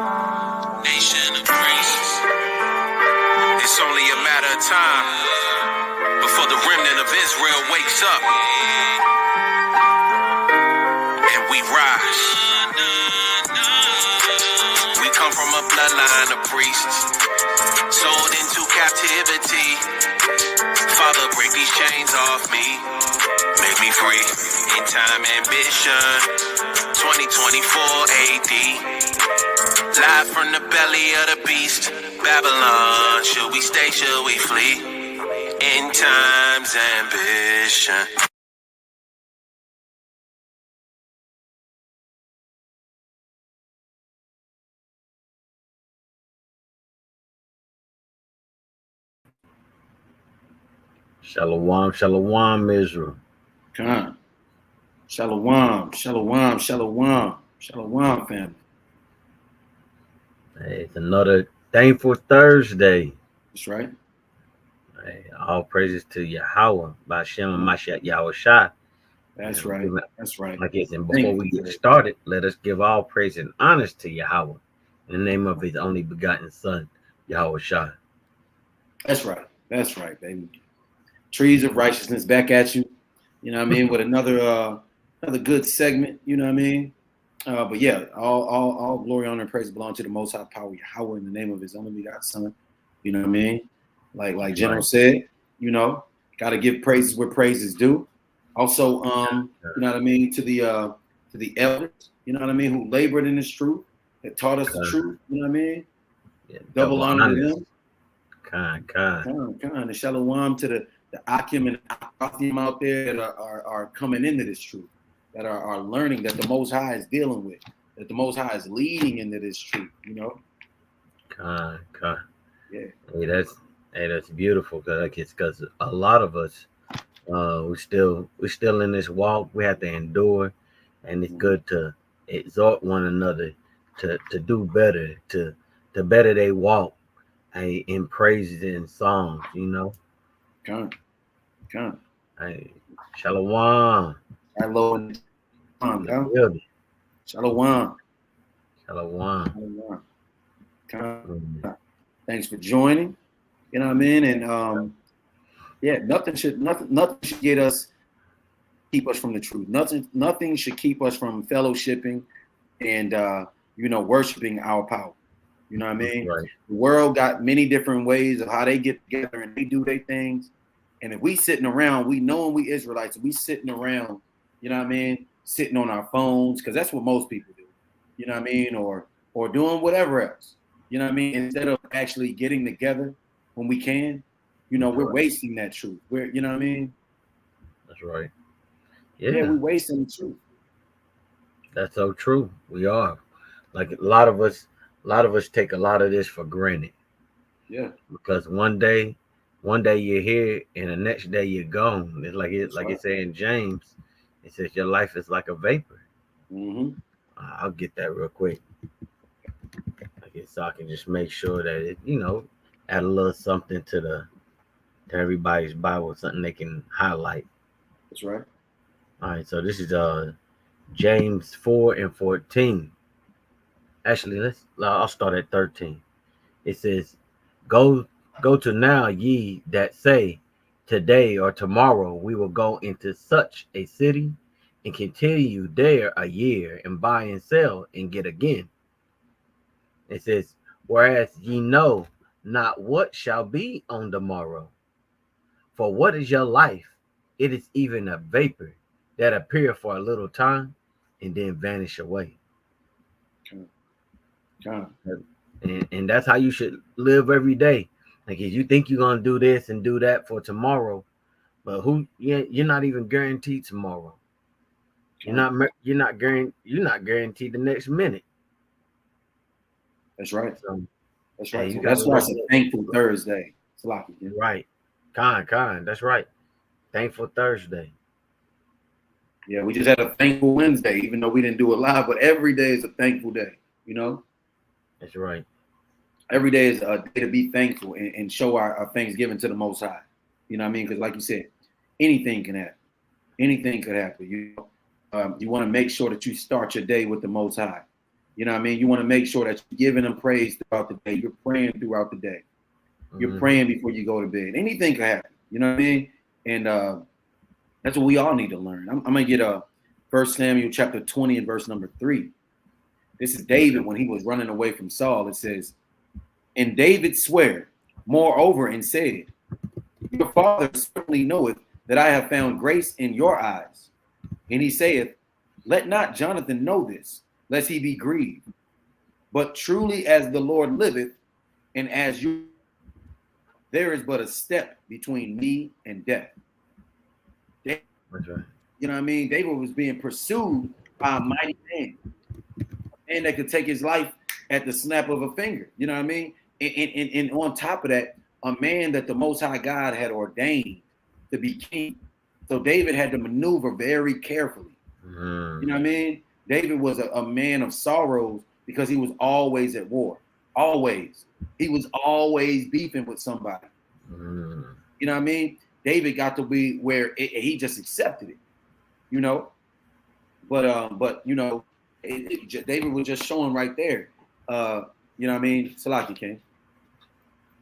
Nation of priests. It's only a matter of time before the remnant of Israel wakes up and we rise. We come from a bloodline of priests, sold into captivity. Father, break these chains off me. Make me free. In time, ambition. 2024 AD. Live from the belly of the beast. Babylon. Should we stay? Should we flee? In time's ambition. Shalom, shalom, Israel. Khan. Shalom, shalom, shalom, shalom, family. Hey, it's another thankful Thursday. That's right. Hey, all praises to Yahweh by Shem Mashiach Yahweh Shai. That's right. That's right. Like it's, and before we get started, let us give all praise and honors to Yahweh in the name of His only begotten Son, Yahweh Shai. That's right. That's right, baby. Trees of righteousness back at you. You know what I mean? With another good segment. You know what I mean? But yeah, all glory, honor, and praise belong to the Most High Power Yahweh in the name of His only begotten Son. You know what I mean? Like General said, you know, got to give praises where praise is due. Also, you know what I mean, to the elders, you know what I mean, who labored in this truth, that taught us the truth. You know what I mean? Yeah, double honor to them. Khan. And shalom to the Akim and Akim out there that are coming into this truth, that are learning that the Most High is dealing with, that the Most High is leading into this truth, you know? Khan. Yeah. Hey, that's beautiful, because a lot of us, we're still in this walk. We have to endure, and it's good to exhort one another to do better, to better they walk, in praises and songs, you know. Come. Hey, shalom. Hello. Shalom. Thanks for joining. You know what I mean? And yeah, nothing should keep us from the truth. Nothing should keep us from fellowshipping and worshiping our power. You know what I mean? Right. The world got many different ways of how they get together and they do their things. And if we sitting around, we knowing we Israelites, we sitting around, you know what I mean, sitting on our phones, because that's what most people do. You know what I mean? Or doing whatever else. You know what I mean? Instead of actually getting together when we can, you know, we're wasting that truth. You know what I mean? That's right. Yeah, we're wasting the truth. That's so true. We are. Like a lot of us take a lot of this for granted. Yeah. Because one day you're here and the next day you're gone. It's like right. It says in James, it says your life is like a vapor. Mm-hmm. I'll get that real quick. I guess so I can just make sure that it, add a little something to everybody's Bible, something they can highlight. That's right. All right, so this is James 4:14. Actually, I'll start at 13. It says, Go to now, ye that say, today or tomorrow we will go into such a city and continue there a year and buy and sell and get again. It says, whereas ye know not what shall be on the morrow. For what is your life? It is even a vapor that appear for a little time and then vanish away. And that's how you should live every day. Like if you think you're gonna do this and do that for tomorrow, but you're not even guaranteed tomorrow. You're not guaranteed the next minute. That's right. That's right. So that's why it's a thankful Thursday. It's lucky. Yeah. Right. Kind. That's right. Thankful Thursday. Yeah, we just had a thankful Wednesday, even though we didn't do it live, but every day is a thankful day, you know? That's right. Every day is a day to be thankful and show our thanksgiving to the Most High. You know what I mean? Because like you said, anything can happen. Anything could happen. You want to make sure that you start your day with the Most High. You know what I mean? You want to make sure that you're giving him praise throughout the day. You're praying throughout the day. You're praying before you go to bed. Anything can happen. You know what I mean? And that's what we all need to learn. I'm going to get 1 Samuel chapter 20 and verse number 3. This is David when he was running away from Saul. It says, and David sware, moreover, and said, your father certainly knoweth that I have found grace in your eyes. And he saith, let not Jonathan know this, lest he be grieved. But truly as the Lord liveth, and as you, there is but a step between me and death. David, you know what I mean? David was being pursued by a mighty man. A man that could take his life at the snap of a finger. You know what I mean? And on top of that, a man that the Most High God had ordained to be king. So David had to maneuver very carefully. You know what I mean? David was a man of sorrows because he was always at war. Always. He was always beefing with somebody. You know what I mean? David got to be where he just accepted it, you know? But you know, David was just showing right there. You know what I mean? Salaki King.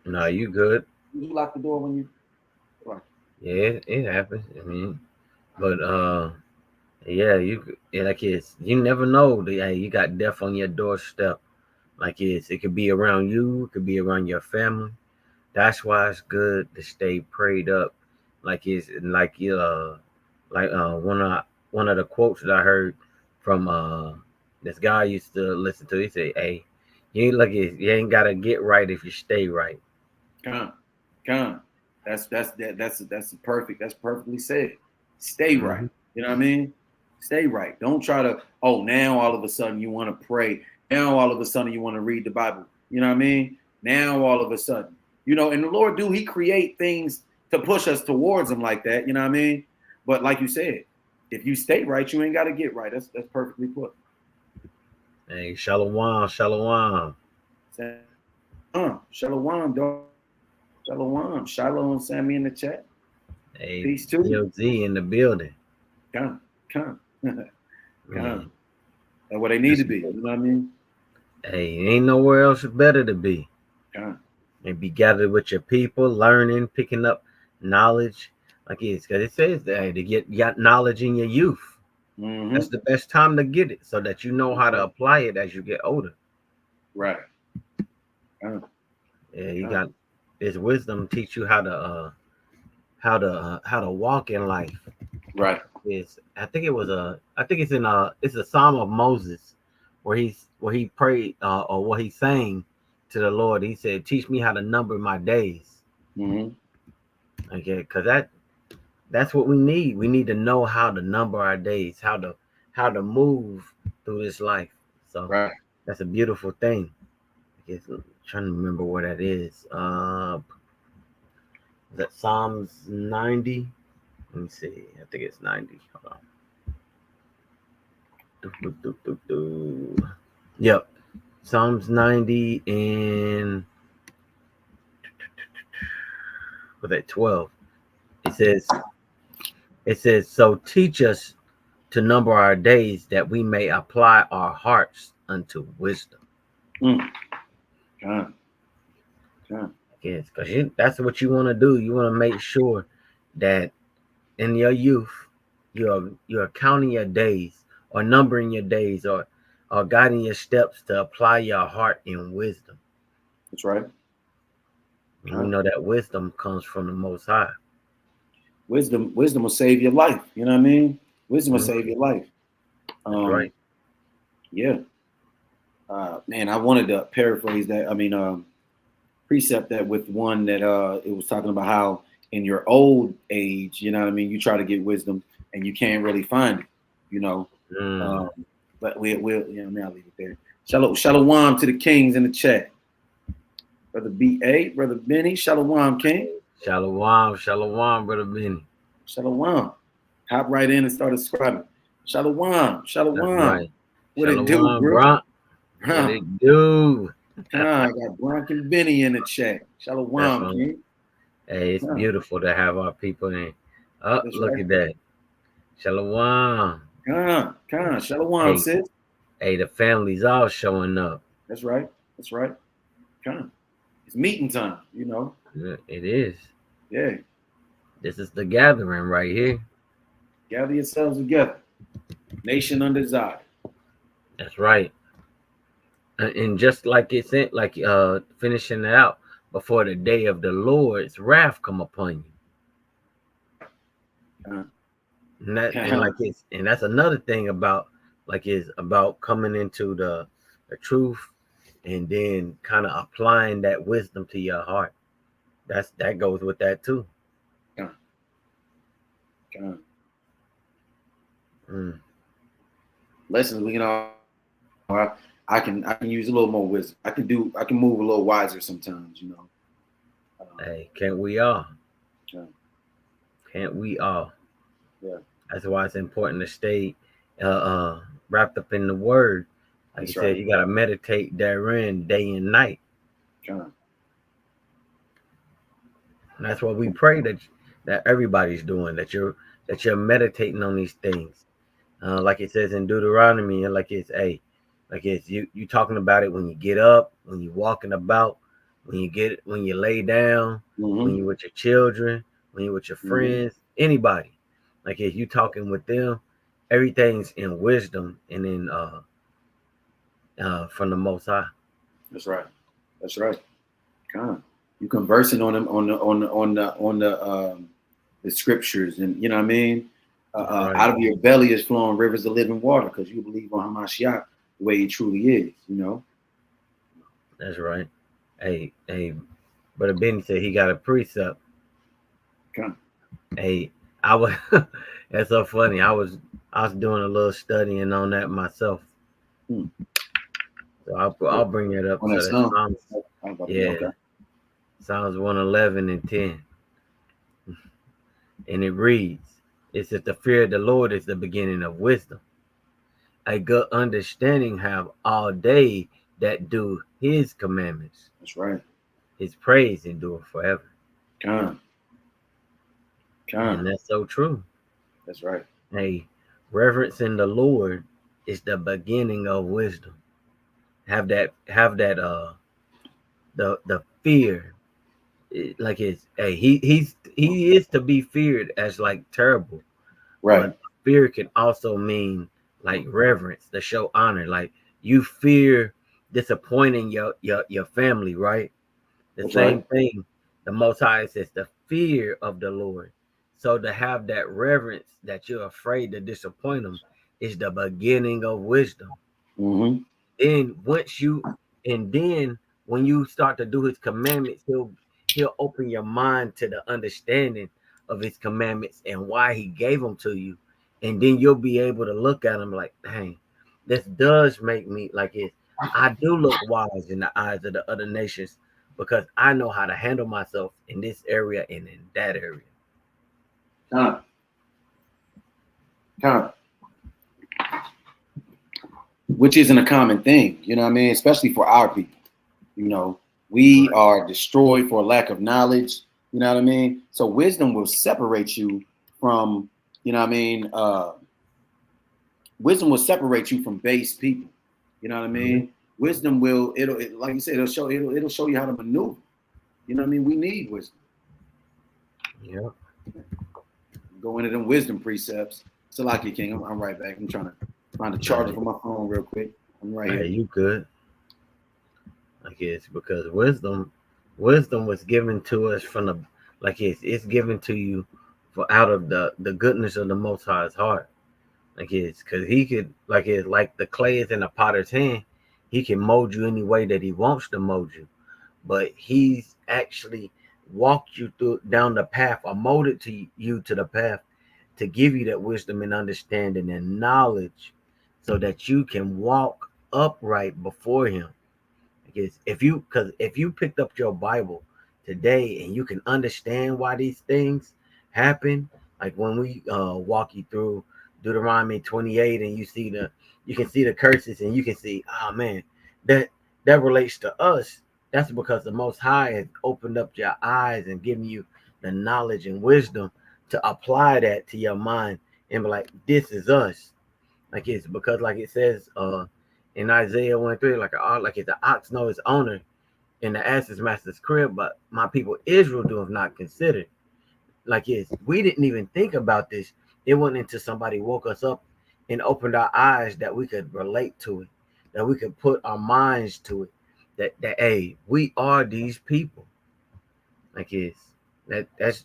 No, you good. You lock the door when you. Yeah, it happens. I mean, but yeah, like it's you never know. Hey, you got death on your doorstep. Like it could be around you, it could be around your family. That's why it's good to stay prayed up. Like one of the quotes that I heard from this guy I used to listen to. He said, "Hey, you ain't gotta get right if you stay right." Come. That's perfect. That's perfectly said. Stay right. You know what I mean? Stay right. Don't try to, now all of a sudden you want to pray. Now all of a sudden you want to read the Bible. You know what I mean? Now all of a sudden. You know, and the Lord he create things to push us towards him like that. You know what I mean? But like you said, if you stay right, you ain't got to get right. That's perfectly put. Hey, shalom. Shalom, dog. Shalom, Sammy in the chat. Hey, peace too. T.O.R in the building. Come. That's where they need to be. You know what I mean? Hey, ain't nowhere else better to be. And be gathered with your people, learning, picking up knowledge. Like it's because it says that to get knowledge in your youth. That's the best time to get it, so that you know how to apply it as you get older. Right. Yeah, you got this wisdom teach you how to walk in life. Right. I think it's a Psalm of Moses where he prayed or what he sang to the Lord. He said, "Teach me how to number my days." Okay, because that's what we need. We need to know how to number our days, how to move through this life. So that's a beautiful thing. I guess I'm trying to remember where that is. Is that Psalms 90? Let me see. I think it's 90. Hold on. Yep. Psalms 90 and with that 12. It says, so teach us to number our days that we may apply our hearts unto wisdom. Yes, because that's what you want to do. You want to make sure that in your youth, you're counting your days or numbering your days or guiding your steps to apply your heart in wisdom. That's right. And we know that wisdom comes from the Most High. Wisdom will save your life. You know what I mean? Wisdom will save your life. That's right. Yeah. Man, I wanted to paraphrase that. I mean, precept that with one that it was talking about how in your old age, you know what I mean, you try to get wisdom and you can't really find it, you know. But we'll you know, I'll leave it there. Shalom to the kings in the chat. Brother B.A., Brother Benny, Shalom, King. Shalom, Brother Benny. Shalom. Hop right in and start subscribing. Shalom. Right. What it do, bro? What it do? I got Bronk and Benny in the chat. Shalom, King. Hey, it's beautiful to have our people in. Look at that. Shalom. Shalom, sis. Hey, the family's all showing up. That's right. That's right. Kind of. It's meeting time, you know. Yeah, it is. Yeah. This is the gathering right here. Gather yourselves together. Nation undesired. That's right. And just like it said, like finishing it out before the day of the Lord's wrath come upon you. Uh, And that's another thing about like is about coming into the truth and then kind of applying that wisdom to your heart. That goes with that too. uh, uh, Mm. Lessons we can all. I can use a little more wisdom. I can move a little wiser sometimes, you know. Hey, can't we all? Yeah. Can't we all? Yeah. That's why it's important to stay wrapped up in the word. Like you That's said, right. you gotta meditate therein day and night. Uh, And that's what we pray that everybody's doing, that you're meditating on these things. Like it says in Deuteronomy, and like it's you talking about it when you get up, when you're walking about, when you lay down, when mm-hmm. you're with your children, when you're with your Mm-hmm. friends, anybody. Like if you talking with them, everything's in wisdom and in from the Most High. That's right. That's right. Kind of. You conversing on them the scriptures, and you know what I mean. Right. Out of your belly is flowing rivers of living water because you believe on Hamashiach the way he truly is. You know. That's right. Hey, Brother Benny said he got a precept. Kind Hey, I was. That's so funny. I was doing a little studying on that myself. of, So I'll bring it up. on that So that's song. Psalms, How about that? yeah, Okay. Psalms 111:10, and it reads, "It says the fear of the Lord is the beginning of wisdom. A good understanding have all they that do His commandments. That's right. His praise endure forever." Kind. And that's so true. That's right. Hey, reverencing the Lord is the beginning of wisdom. Have that the fear. Like it's hey he is to be feared as like terrible, Right. but fear can also mean like reverence, to show honor. Like you fear disappointing your family, right? The That's same right. thing. The Most High says the fear of the Lord. So to have that reverence that you're afraid to disappoint them is the beginning of wisdom. Mm-hmm. Then once you and then when you start to do his commandments, he'll open your mind to the understanding of his commandments and why he gave them to you. And then you'll be able to look at them like, dang, this does make me like it. I do look wise in the eyes of the other nations because I know how to handle myself in this area and in that area. Kind. Kind. Which isn't a common thing, you know what I mean? Especially for our people. You know, we Right. are destroyed for lack of knowledge. You know what I mean? So wisdom will separate you from, you know what I mean? Wisdom will separate you from base people. You know what I Mm-hmm. mean? Wisdom will like you said, it'll show you how to maneuver. You know what I mean? We need wisdom. Yeah. Go into them wisdom precepts. Salaki King, I'm right back. I'm trying to find the charger Hey, for my phone real quick. I'm right hey, here. you good. Like it's because wisdom was given to us from the like it's given to you for out of the goodness of the Most High's heart. Like it's because he could like the clay is in a potter's hand, he can mold you any way that he wants to mold you. But he's actually walked you through down the path or molded to you to the path to give you that wisdom and understanding and knowledge so that you can walk upright before him. Because if you picked up your Bible today and you can understand why these things happen, like when we walk you through Deuteronomy 28 and you can see the curses and you can see, oh man, that that relates to us. That's because the Most High has opened up your eyes and given you the knowledge and wisdom to apply that to your mind and be like, this is us. Like it's because like it says in Isaiah 1:3, like if the ox know his owner and the ass his master's crib, but my people Israel do have not considered. Like we didn't even think about this. It wasn't until somebody woke us up and opened our eyes that we could relate to it, that we could put our minds to it, that hey, we are these people. Like that's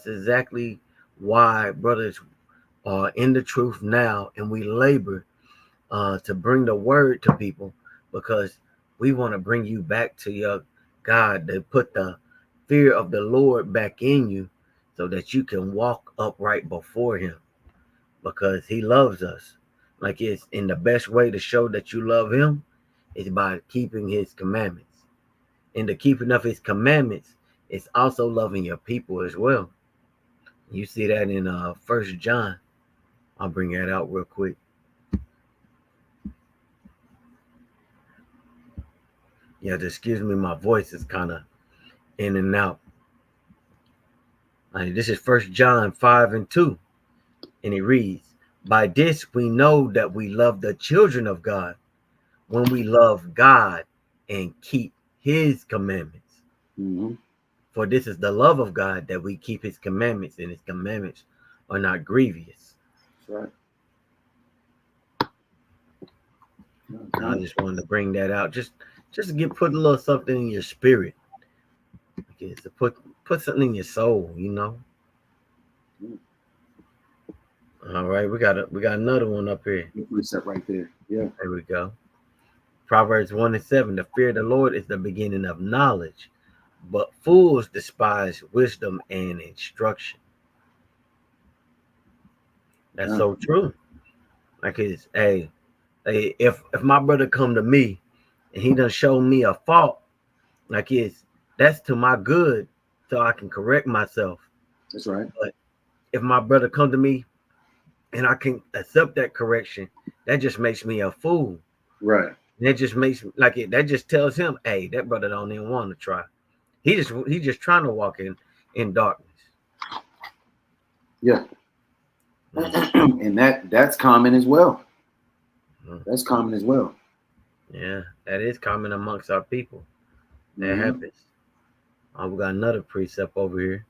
exactly why brothers are in the truth now, and we labor to bring the word to people because we want to bring you back to your God, to put the fear of the Lord back in you so that you can walk upright before him because he loves us. Like it's in the best way to show that you love him is by keeping his commandments. In the keeping of his commandments, it's also loving your people as well. You see that in First John. I'll bring that out real quick. Yeah, just excuse me, my voice is kind of in and out. This is First John 5:2, and it reads, "By this we know that we love the children of God, when we love God and keep His commandments. Mm-hmm. For this is the love of God, that we keep His commandments, and His commandments are not grievous." That's right. I just wanted to bring that out, just to put a little something in your spirit, to put something in your soul, you know. All right, we got another one up here. Precept right there. Yeah. There we go. Proverbs 1:7. The fear of the Lord is the beginning of knowledge, but fools despise wisdom and instruction. That's so true. Like if my brother come to me and he done show me a fault, like that's to my good, so I can correct myself. That's right. But if my brother come to me and I can accept that correction, that just makes me a fool. Right. That just makes that just tells him, hey, that brother don't even want to try. He just trying to walk in darkness. Yeah. Mm-hmm. And that's common as well. Mm-hmm. That's common as well. Yeah, that is common amongst our people. That Mm-hmm. happens. We got another precept over here.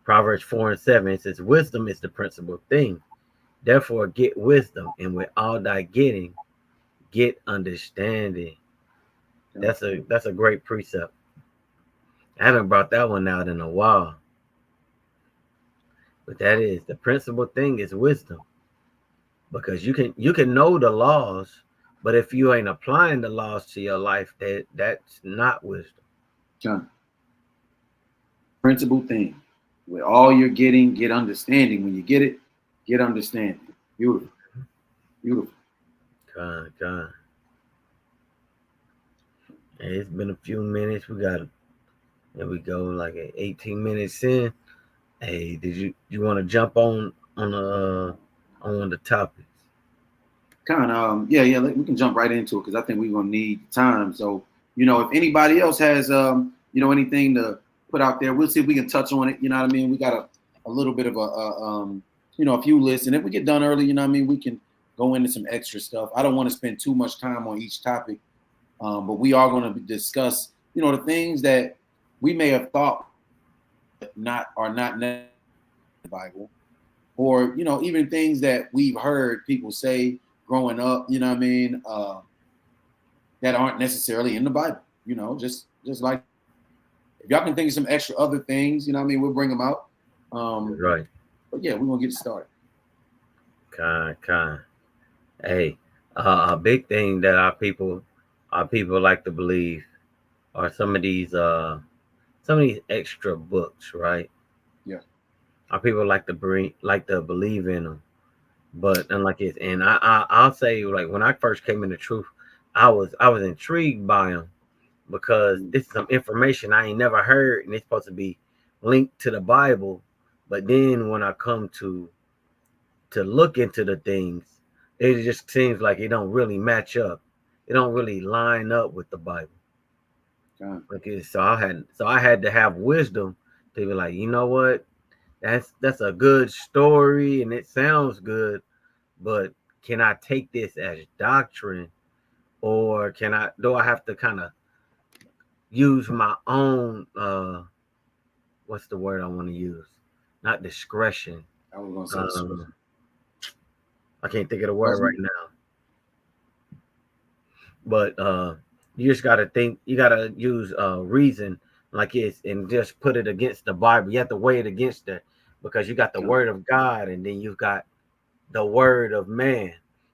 Proverbs 4:7. It says, "Wisdom is the principal thing. Therefore, get wisdom, and with all thy getting, get understanding." Yeah. That's a great precept. I haven't brought that one out in a while. But that is the principal thing is wisdom. Because you can know the laws, but if you ain't applying the laws to your life, that's not wisdom. John. Principal thing. With all you're getting, get understanding. When you get understanding. Beautiful. Beautiful. God. Hey, it's been a few minutes. There we go, like 18 minutes in. Hey, did you want to jump on one of the topics? Kind of, yeah. We can jump right into it because I think we're gonna need time. So, if anybody else has, anything to put out there, we'll see if we can touch on it. You know what I mean? We got a little bit of a few lists, and if we get done early, you know what I mean, we can go into some extra stuff. I don't want to spend too much time on each topic, but we are going to discuss, the things that we may have thought are not in the Bible, or even things that we've heard people say growing up, you know what I mean, that aren't necessarily in the Bible. Just like if y'all can think of some extra other things, you know what I mean, we'll bring them out. Right. But yeah, we're gonna get started. Kind. Hey, a big thing that our people like to believe are some of these extra books, right? Yeah. Our people like to believe in them, but unlike it, and I'll say, like, when I first came into truth, I was intrigued by them because this is some information I ain't never heard, and it's supposed to be linked to the Bible. But then when I come to look into the things, it just seems like it don't really match up. It don't really line up with the Bible. Okay, so I had to have wisdom to be like, you know what? That's a good story and it sounds good, but can I take this as doctrine or do I have to kind of use my own what's the word I want to use? Not discretion. I was gonna say Um, I can't think of the word right judgment. now. But you just gotta think. You gotta use reason, like it's, and just put it against the Bible. You have to weigh it against it because you got the Come, word of God, and then you've got the word of man,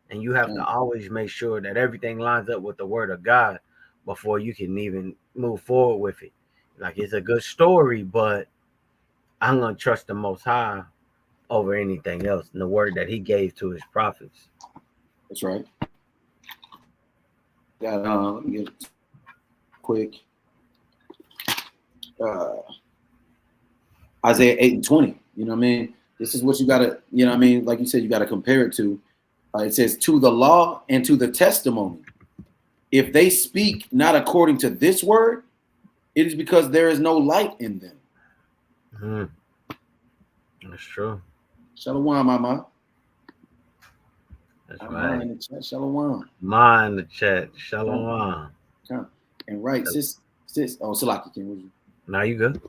and you have to come. always make sure that everything lines up with the word of God before you can even move forward with it. Like it's a good story, but I'm gonna trust the Most High over anything else, and the word that He gave to His prophets. That's right. Got let me get it quick. Isaiah 8:20. You know what I mean? This is what you gotta, you know what I mean? Like you said, you gotta compare it to. It says, to the law and to the testimony. If they speak not according to this word, it is because there is no light in them. Mm, that's true. Shalom, mama. That's Mama right. in the chat. Shalom. Mind the chat. Come, Shalom. come. And right, sis. Oh, Salaki, King, was you? Now you good?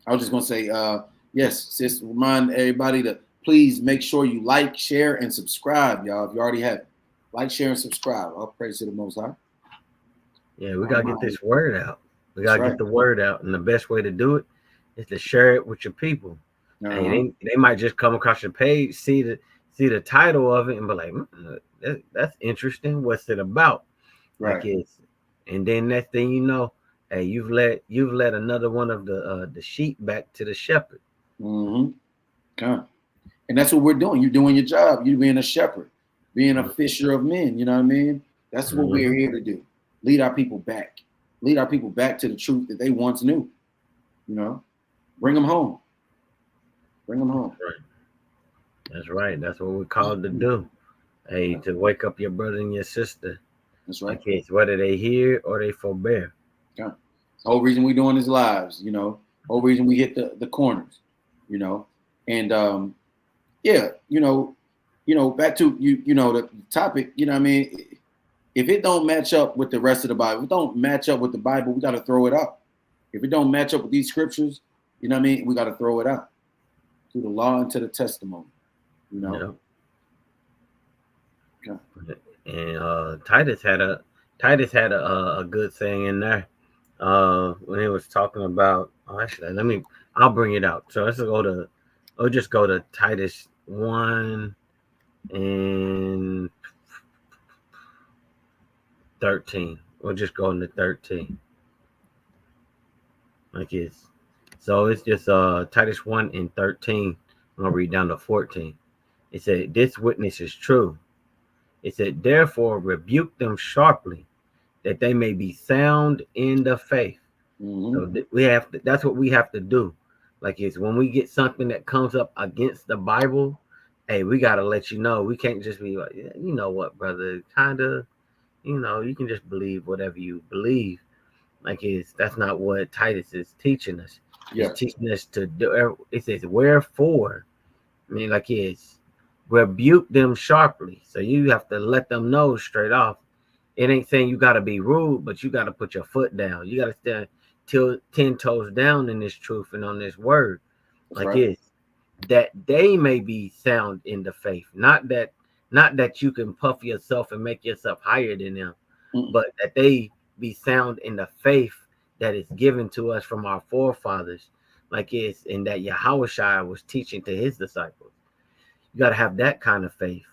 I was just gonna say, yes, sis. Remind everybody to please make sure you like, share, and subscribe, y'all. If you already have it, like, share, and subscribe. All praise to the Most High. Yeah, we gotta get this word out. We That's gotta right. get the word out, and the best way to do it is to share it with your people. Uh-huh. And they might just come across your page, see the title of it, and be like, that's interesting. What's it about? Right. Like it's, and then next thing you know, hey, you've led another one of the sheep back to the shepherd. Mm-hmm. Come. And that's what we're doing. You're doing your job. You're being a shepherd, being a fisher of men. You know what I mean? That's what we're here to do. Lead our people back. Lead our people back to the truth that they once knew. You know, bring them home. Bring them home. That's right. That's what we're called to do. Hey, to wake up your brother and your sister. That's right. Like it's whether they hear or they forbear. Yeah. The whole reason we're doing is lives, you know, whole reason we hit the corners, you know. And yeah, back to the topic, you know what I mean? If it don't match up with the rest of the Bible, if it don't match up with the Bible, we got to throw it out. If it don't match up with these scriptures, you know what I mean? We got to throw it out. To the law and to the testimony, you know. Yeah. And Titus had a good thing in there. When he was talking about, actually, I'll bring it out. So I'll just go to Titus 1 and 13. We'll just go into 13. Like it's just Titus 1 and 13. I'm gonna read down to 14. It said, this witness is true. It said, therefore rebuke them sharply, that they may be sound in the faith. Mm-hmm. So that's what we have to do. Like it's when we get something that comes up against the Bible, hey, we gotta let you know. We can't just be like, yeah, you know what, brother, you can just believe whatever you believe. Like that's not what Titus is teaching us. Yeah. It's teaching us to do. It says, wherefore, I mean, like it's rebuke them sharply. So you have to let them know straight off. It ain't saying you got to be rude, but you got to put your foot down. You got to stand till 10 toes down in this truth and on this word. That's Like right. it's that they may be sound in the faith, not that you can puff yourself and make yourself higher than them, but that they be sound in the faith that is given to us from our forefathers. Like it's in that Yahushua was teaching to his disciples. You got to have that kind of faith.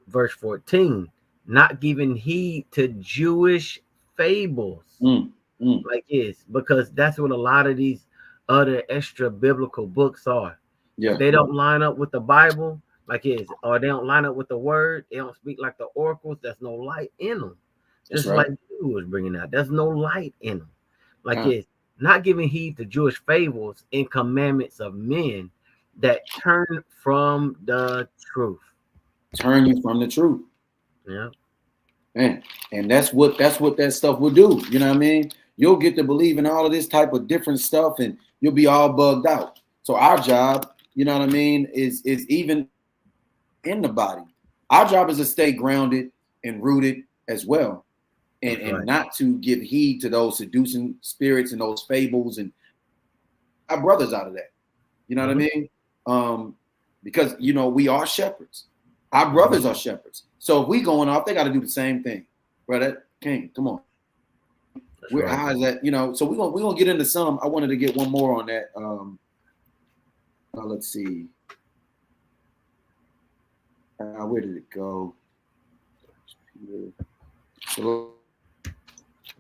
Verse 14, not giving heed to Jewish fables. Like is because that's what a lot of these other extra biblical books are. Yeah. If they don't line up with the Bible, or they don't line up with the word, they don't speak like the oracles, there's no light in them. That's Just right. like you was bringing out, there's no light in them. Like it's not giving heed to Jewish fables and commandments of men that turn from the truth. Turn you from the truth. Yeah. Man, and that's what that stuff will do. You know what I mean? You'll get to believe in all of this type of different stuff, and you'll be all bugged out. So our job, you know what I mean, is even in the body. Our job is to stay grounded and rooted as well. and not to give heed to those seducing spirits and those fables and our brothers out of that. You know what I mean? Because we are shepherds. Our brothers are shepherds. So if we going off, they got to do the same thing, brother. King, come on. We're high as that, So we're gonna get into some. I wanted to get one more on that. Let's see. Where did it go? So let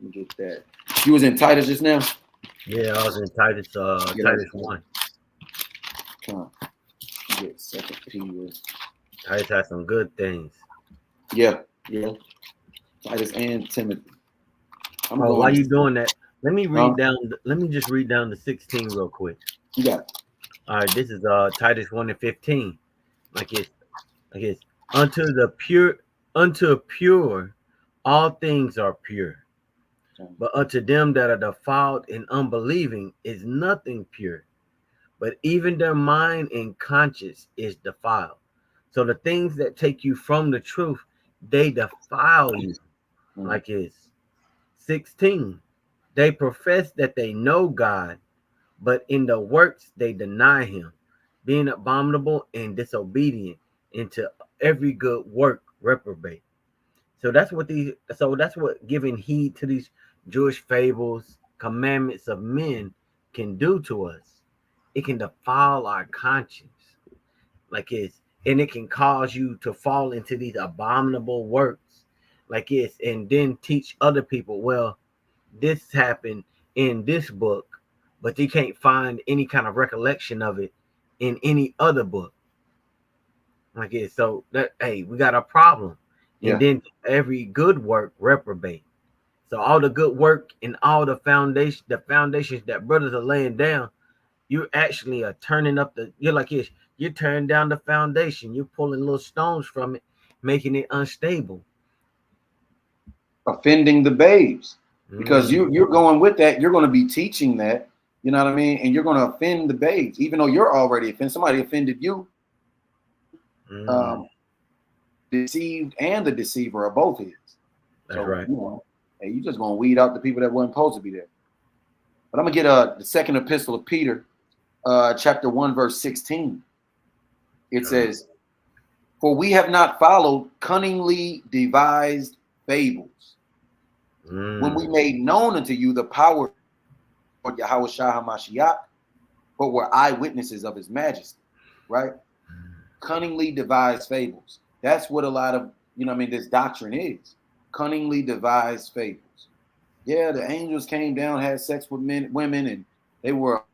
me get that. You was in Titus just now? Yeah, I was in Titus. Titus 1. Come on. Get 2 Peter. Titus has some good things. Yeah. Titus and Timothy. While you doing that, let me read down. Let me just read down to 16 real quick. You got it. All right, this is Titus 1:15. Like it's unto pure, all things are pure. But unto them that are defiled and unbelieving is nothing pure. But even their mind and conscience is defiled. So the things that take you from the truth, they defile you. Like it's 16. They profess that they know God, but in the works they deny him, being abominable and disobedient, into every good work reprobate. So that's what giving heed to these Jewish fables, commandments of men can do to us. It can defile our conscience. And it can cause you to fall into these abominable works. And then teach other people, well, this happened in this book, but you can't find any kind of recollection of it in any other book. So that, hey, we got a problem. And then every good work reprobate. So all the good work and all the foundations that brothers are laying down, you actually are turning up you're tearing down the foundation. You're pulling little stones from it, making it unstable. Offending the babes. Because you're going with that, you're going to be teaching that, you know what I mean? And you're going to offend the babes, even though you're already offended. Somebody offended you. Deceived and the deceiver are both his. That's right. Hey, you just going to weed out the people that weren't supposed to be there. But I'm going to get the second epistle of Peter, chapter 1, verse 16. It says, for we have not followed cunningly devised fables, when we made known unto you the power of Yahweh Shah HaMashiach, but were eyewitnesses of his majesty, right? Cunningly devised fables. That's what a lot of, this doctrine is. Cunningly devised fables. Yeah, the angels came down, had sex with women, and they were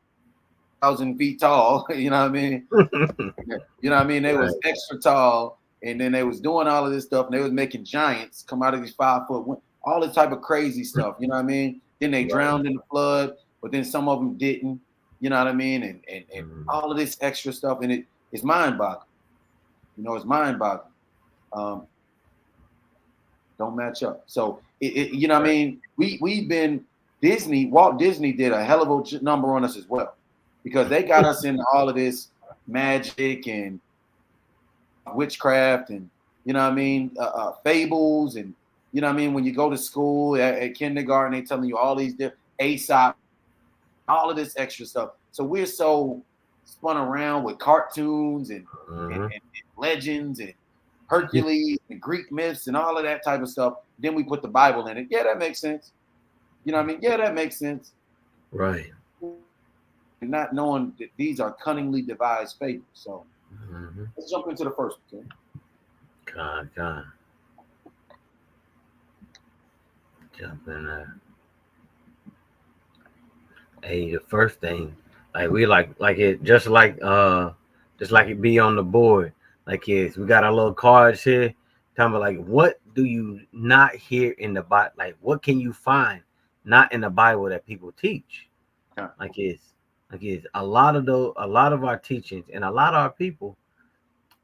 1,000 feet tall. You know what I mean? They was extra tall, and then they was doing all of this stuff, and they was making giants come out of these 5-foot, all this type of crazy stuff. You know what I mean? Then they drowned in the flood, but then some of them didn't. You know what I mean? And all of this extra stuff, and it's mind-boggling. It's mind-boggling. Don't match up. So you know what I mean? We've been Walt Disney did a hell of a number on us as well, because they got us into all of this magic and witchcraft and fables, and when you go to school at kindergarten, they telling you all these different Aesop, all of this extra stuff. So we're so spun around with cartoons and legends and Hercules and Greek myths and all of that type of stuff. Then we put the Bible in it. Yeah, that makes sense. You know what I mean? Yeah, that makes sense. Right. And not knowing that these are cunningly devised fables. So let's jump into the first one. Okay? God. Jump in there. Hey, the first thing, we like it just like it be on the board. We got our little cards here talking about what do you not hear in the Bible? What can you find not in the Bible that people teach? Yeah. It's a lot of our teachings and a lot of our people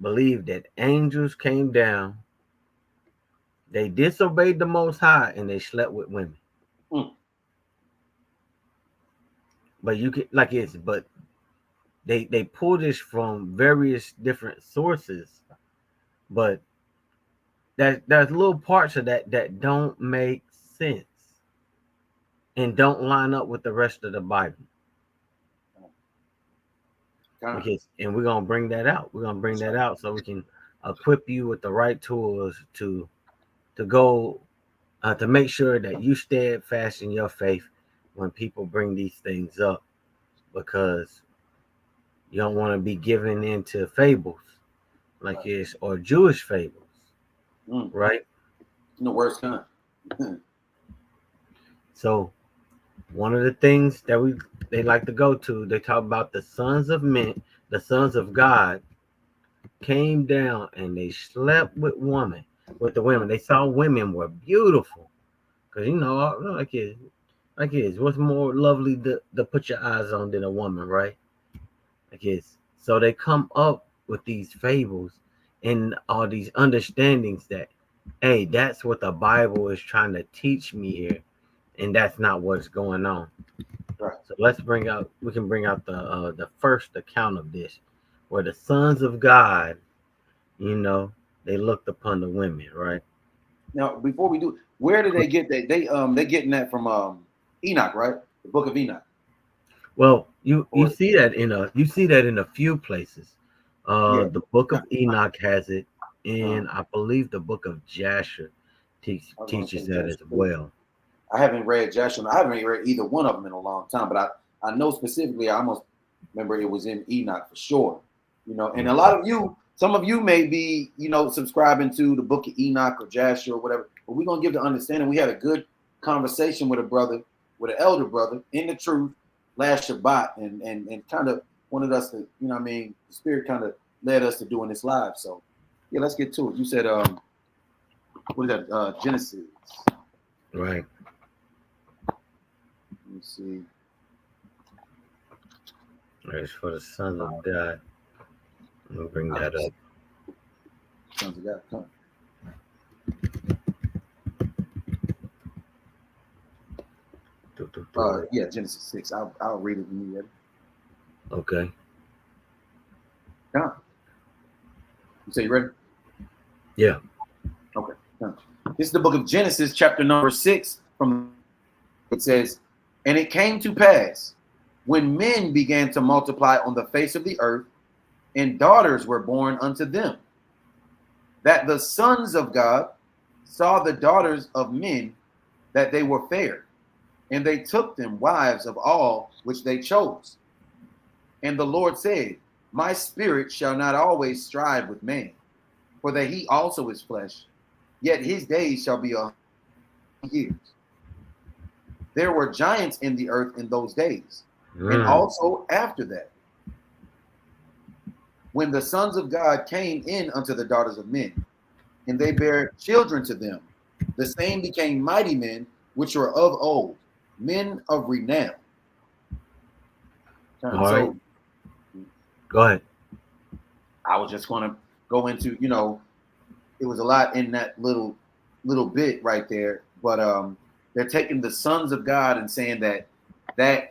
believe that angels came down, they disobeyed the Most High, and they slept with women. But you can but they pull this from various different sources, but there's little parts of that don't make sense and don't line up with the rest of the Bible. Because, and we're gonna bring that out. We're gonna bring that out so we can equip you with the right tools to go to make sure that you steadfast in your faith when people bring these things up, because you don't want to be given into fables like this or Jewish fables, right? The worst kind. So one of the things that they like to go to, they talk about the sons of men, the sons of God came down and they slept with the women. They saw women were beautiful, because like it's what's more lovely to put your eyes on than a woman, right? Like it's so they come up with these fables and all these understandings that, hey, that's what the Bible is trying to teach me here, and that's not what's going on. Right. So we can bring out the first account of this, where the sons of God, they looked upon the women, right? Now, before we do, where did they get that? They getting that from Enoch, right? The book of Enoch. Well, you see that in a few places. The book of Enoch has it, and I believe the book of Jasher teaches that as well. I haven't read Jasher. I haven't read either one of them in a long time, but I know specifically. I almost remember it was in Enoch for sure. And a lot of you, some of you may be, subscribing to the book of Enoch or Jasher or whatever. But we're gonna give the understanding. We had a good conversation with an elder brother in the truth last Shabbat, and kind of wanted us to, the Spirit kind of led us to doing this live. So yeah, let's get to it. You said what is that? Genesis. Right. Let me see. It's for the sons of God. We'll bring that up. Sons of God, come. Yeah, Genesis 6. I'll read it when you're ready. Okay. Come. You say you ready? Yeah. Okay. Come. This is the book of Genesis, chapter number 6. It says, "And it came to pass, when men began to multiply on the face of the earth, and daughters were born unto them, that the sons of God saw the daughters of men, that they were fair, and they took them wives of all which they chose. And the Lord said, My spirit shall not always strive with man, for that he also is flesh, yet his days shall be 100 years. There were giants in the earth in those days, and also after that, when the sons of God came in unto the daughters of men, and they bare children to them, the same became mighty men, which were of old, men of renown." All right. Go ahead. I was just going to go into, it was a lot in that little bit right there, but they're taking the sons of God and saying that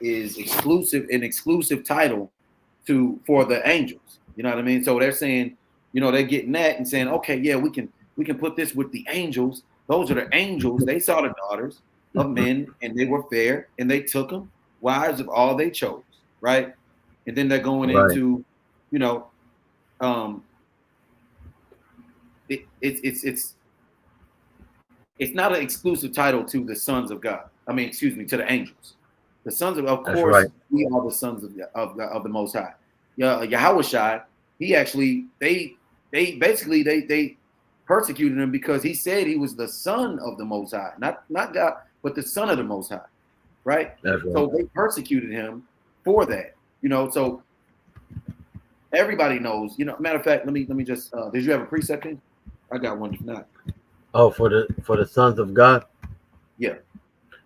is an exclusive title for the angels. You know what I mean? So they're saying, they're getting that and saying, okay, yeah, we can put this with the angels. Those are the angels. They saw the daughters of men, and they were fair, and they took them wives of all they chose, right? And then they're going into, it's not an exclusive title to the sons of God. I mean, excuse me, to the angels. The sons of course, right. We are the sons of the Most High. Yahushua, he actually they persecuted him because he said he was the son of the Most High, not God, but the son of the Most High, right? That's right. So they persecuted him for that, So everybody knows, Matter of fact, let me just. Did you have a precept in? I got one. If not, oh, for the sons of God. Yeah.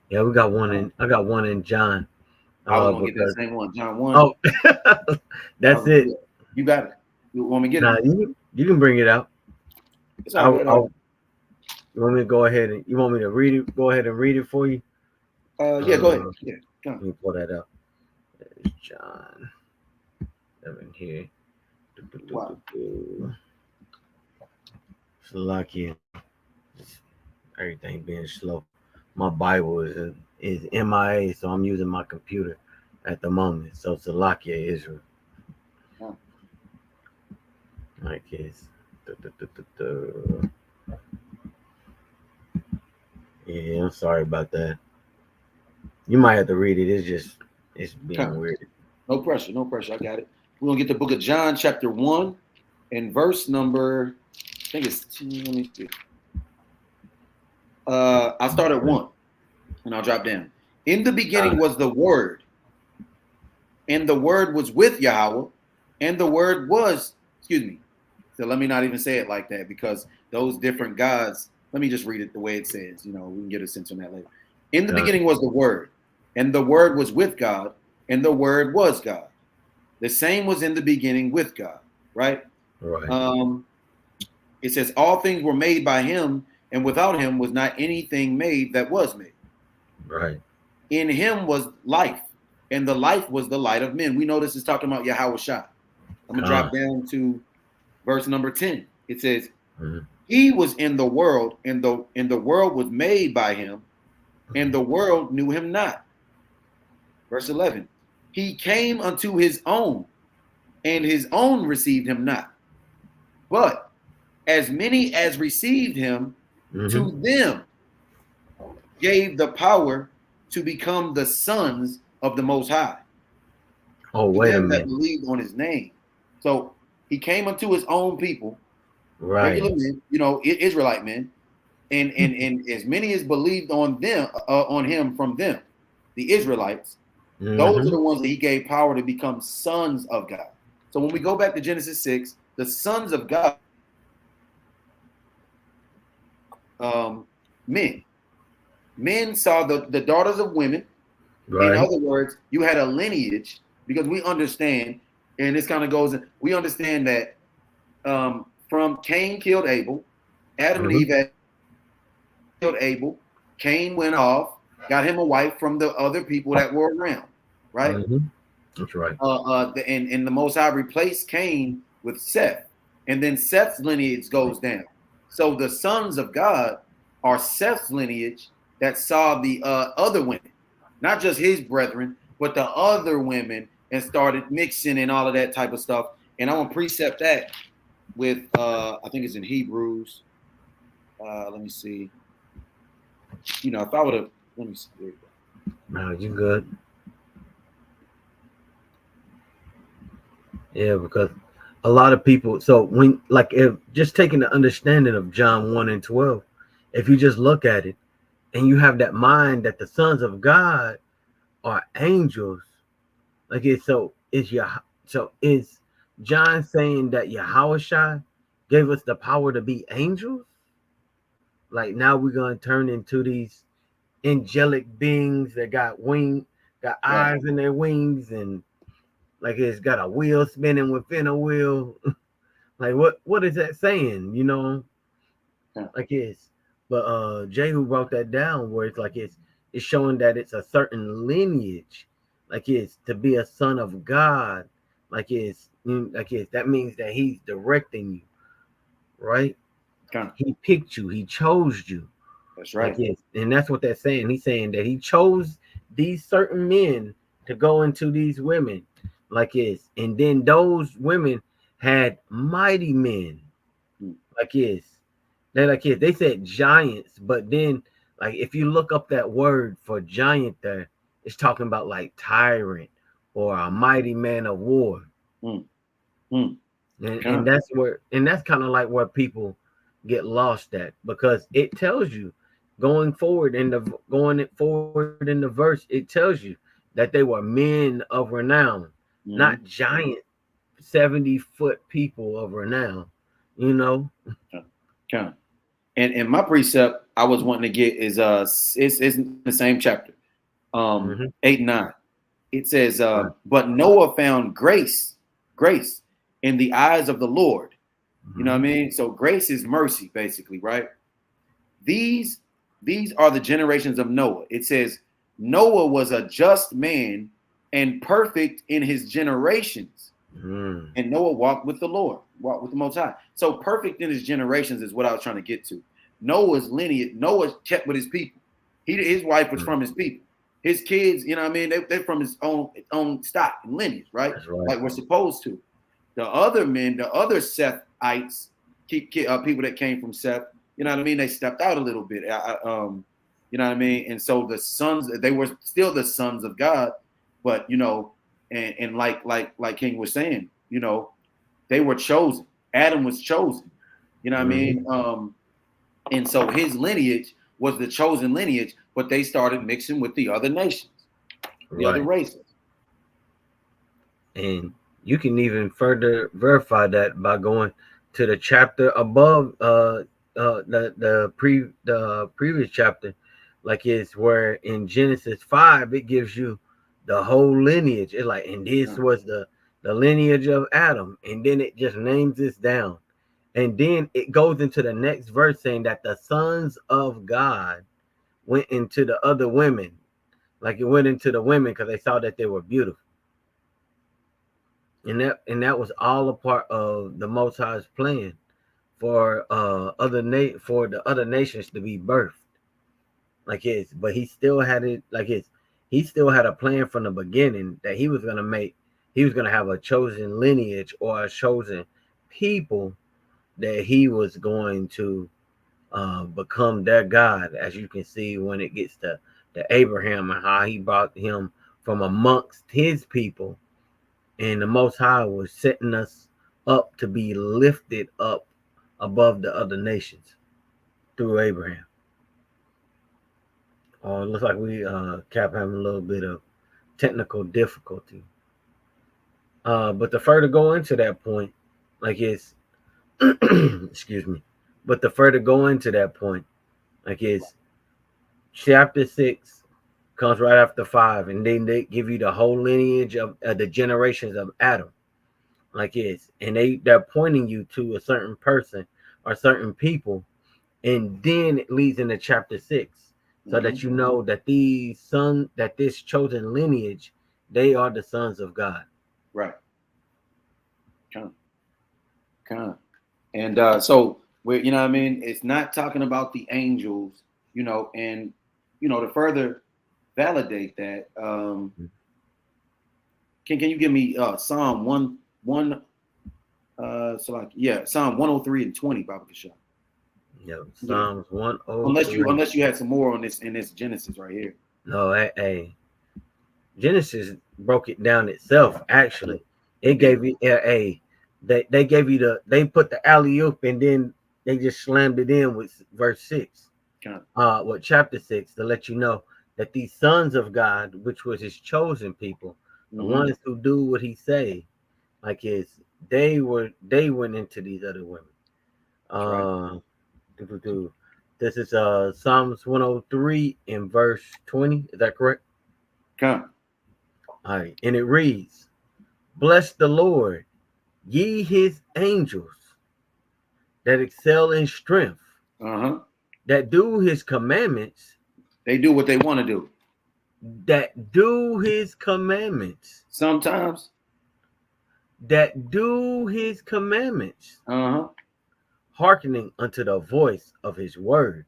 Yeah, we got one in. I got one in John. I was gonna get that same one, John 1. Oh, that's it. Yeah. You got it. You want me to get it? You can bring it out. It's all good. You want me to go ahead and you want me to read it? Go ahead and read it for you. Yeah, go ahead. Yeah, come on. Let me pull that up. There's John 7 here. Wow. Slovakia. Everything being slow. my Bible is MIA, so I'm using my computer at the moment. So Salakia Israel. Oh. Like it's yeah, I'm sorry about that. You might have to read it. It's being Okay. weird. No pressure, no pressure. I got it. We're gonna get the book of John, chapter 1, and verse number, I think it's let me see. I'll start at 1 and I'll drop down. In the beginning was the word, and the word was with Yahweh, and the word was, excuse me. So let me not even say it like that, because those different gods, let me just read it the way it says. We can get a sense on that later. In the beginning was the word, and the word was with God, and the word was God. The same was in the beginning with God, right? Right. It says all things were made by him, and without him was not anything made that was made. Right. In him was life, and the life was the light of men. We know this is talking about Yahweh Shai. I'm going to drop down to verse number 10. It says, he was in the world, and the world was made by him, and the world knew him not. Verse 11, he came unto his own, and his own received him not. But as many as received him, to them gave the power to become the sons of the Most High. Oh, To wait a them that minute. believed on his name. So he came unto his own people, Right. regular men, Israelite men, and as many as believed on them, on him from them, the Israelites. Those are the ones that he gave power to become sons of God. So when we go back to Genesis 6, the sons of God, men saw the daughters of women. In Right. other words, you had a lineage, because we understand, and this kind of goes in, we understand that from Cain killed Abel, Adam and Eve had killed Abel, Cain went off, got him a wife from the other people that were around, right? That's right. And the Most High replaced Cain with Seth, and then Seth's lineage goes down. So the sons of God are Seth's lineage that saw the other women, not just his brethren, but the other women, and started mixing and all of that type of stuff. And I want to precept that with I think it's in Hebrews. Let me see. If I would have, let me see. There you go. No, you good. Yeah, because a lot of people, so when, like, if just taking the understanding of John 1 and 12, if you just look at it and you have that mind that the sons of God are angels, like it's so is John saying that Yahushua gave us the power to be angels? Like now we're gonna turn into these angelic beings that got eyes in their wings, and like it's got a wheel spinning within a wheel. Like what is that saying? Like but Jehu wrote that down where it's like it's showing that it's a certain lineage, like it's to be a son of God, that means that he's directing you, right? He picked you, he chose you. That's right. And that's what that's saying. He's saying that he chose these certain men to go into these women, and then those women had mighty men, they said giants, but then if you look up that word for giant there, it's talking about like tyrant or a mighty man of war. And that's kind of like where people get lost at, because it tells you going forward in the verse, it tells you that they were men of renown, not giant 70-foot people of renown. And my precept I was wanting to get is it's in the same chapter, 8 and 9. It says, but Noah found grace in the eyes of the Lord. You know what I mean? So grace is mercy, basically, right? These are the generations of Noah. It says Noah was a just man and perfect in his generations. And Noah walked with the Lord, walked with the Most High. So perfect in his generations is what I was trying to get to. Noah's lineage, Noah kept with his people. His wife was from his people. His kids, you know what I mean? They're from his own stock and lineage, right? That's right. Like we're supposed to. The other men, the other Sethites, people that came from Seth, you know what I mean? They stepped out a little bit. You know what I mean? And so the sons, they were still the sons of God, but you know, and like King was saying, you know, they were chosen. Adam was chosen. You know what I mean? And so his lineage was the chosen lineage, but they started mixing with the other nations, the other races. And you can even further verify that by going to the chapter above the previous chapter, like it's where in Genesis 5 it gives you the whole lineage. It's like, and this was the lineage of Adam, and then it just names this down. And then it goes into the next verse saying that the sons of God went into the other women. Like it went into the women because they saw that they were beautiful. And that was all a part of the Most High's plan for for the other nations to be birthed. But he still had it he still had a plan from the beginning that he was gonna have a chosen lineage or a chosen people that he was going to become their God, as you can see when it gets to Abraham and how he brought him from amongst his people, and the Most High was setting us up to be lifted up above the other nations through Abraham. It looks like we Cap having a little bit of technical difficulty. But to further go into that point, excuse me. But to further go into that point, chapter 6 comes right after 5, and then they give you the whole lineage of the generations of Adam. And they're pointing you to a certain person or certain people, and then it leads into chapter 6, so that you know that this chosen lineage, they are the sons of God. Right. And so we're, you know what I mean? It's not talking about the angels, you know, and you know, to further validate that, can you give me Psalm Psalm 103 and 20, Baba Kashab? Yeah, Psalms 103. Unless you had some more on this in this Genesis right here. No, Genesis broke it down itself. Actually, it gave you they gave you they put the alley-oop and then they just slammed it in with verse 6. With chapter 6, to let you know that these sons of God, which was his chosen people, the ones who do what he say, they went into these other women. This is Psalms 103 in verse 20. Is that correct? All right, and it reads, "Bless the Lord, ye his angels that excel in strength, that do his commandments." They do what they want to do. That do his commandments. Sometimes. That do his commandments. Hearkening unto the voice of his word.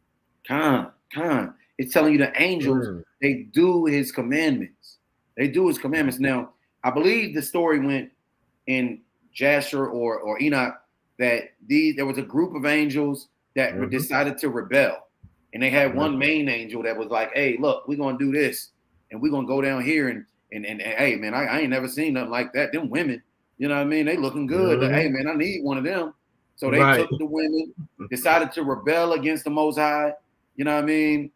It's telling you the angels, they do his commandments. They do his commandments. Now, I believe the story went in Jasher or Enoch that there was a group of angels that decided to rebel. And they had one main angel that was like, "Hey, look, we're going to do this. And we're going to go down here. And hey, man, I ain't never seen nothing like that. Them women, you know what I mean? They looking good. Hey, man, I need one of them." So they took the women, decided to rebel against the Most High. You know what I mean?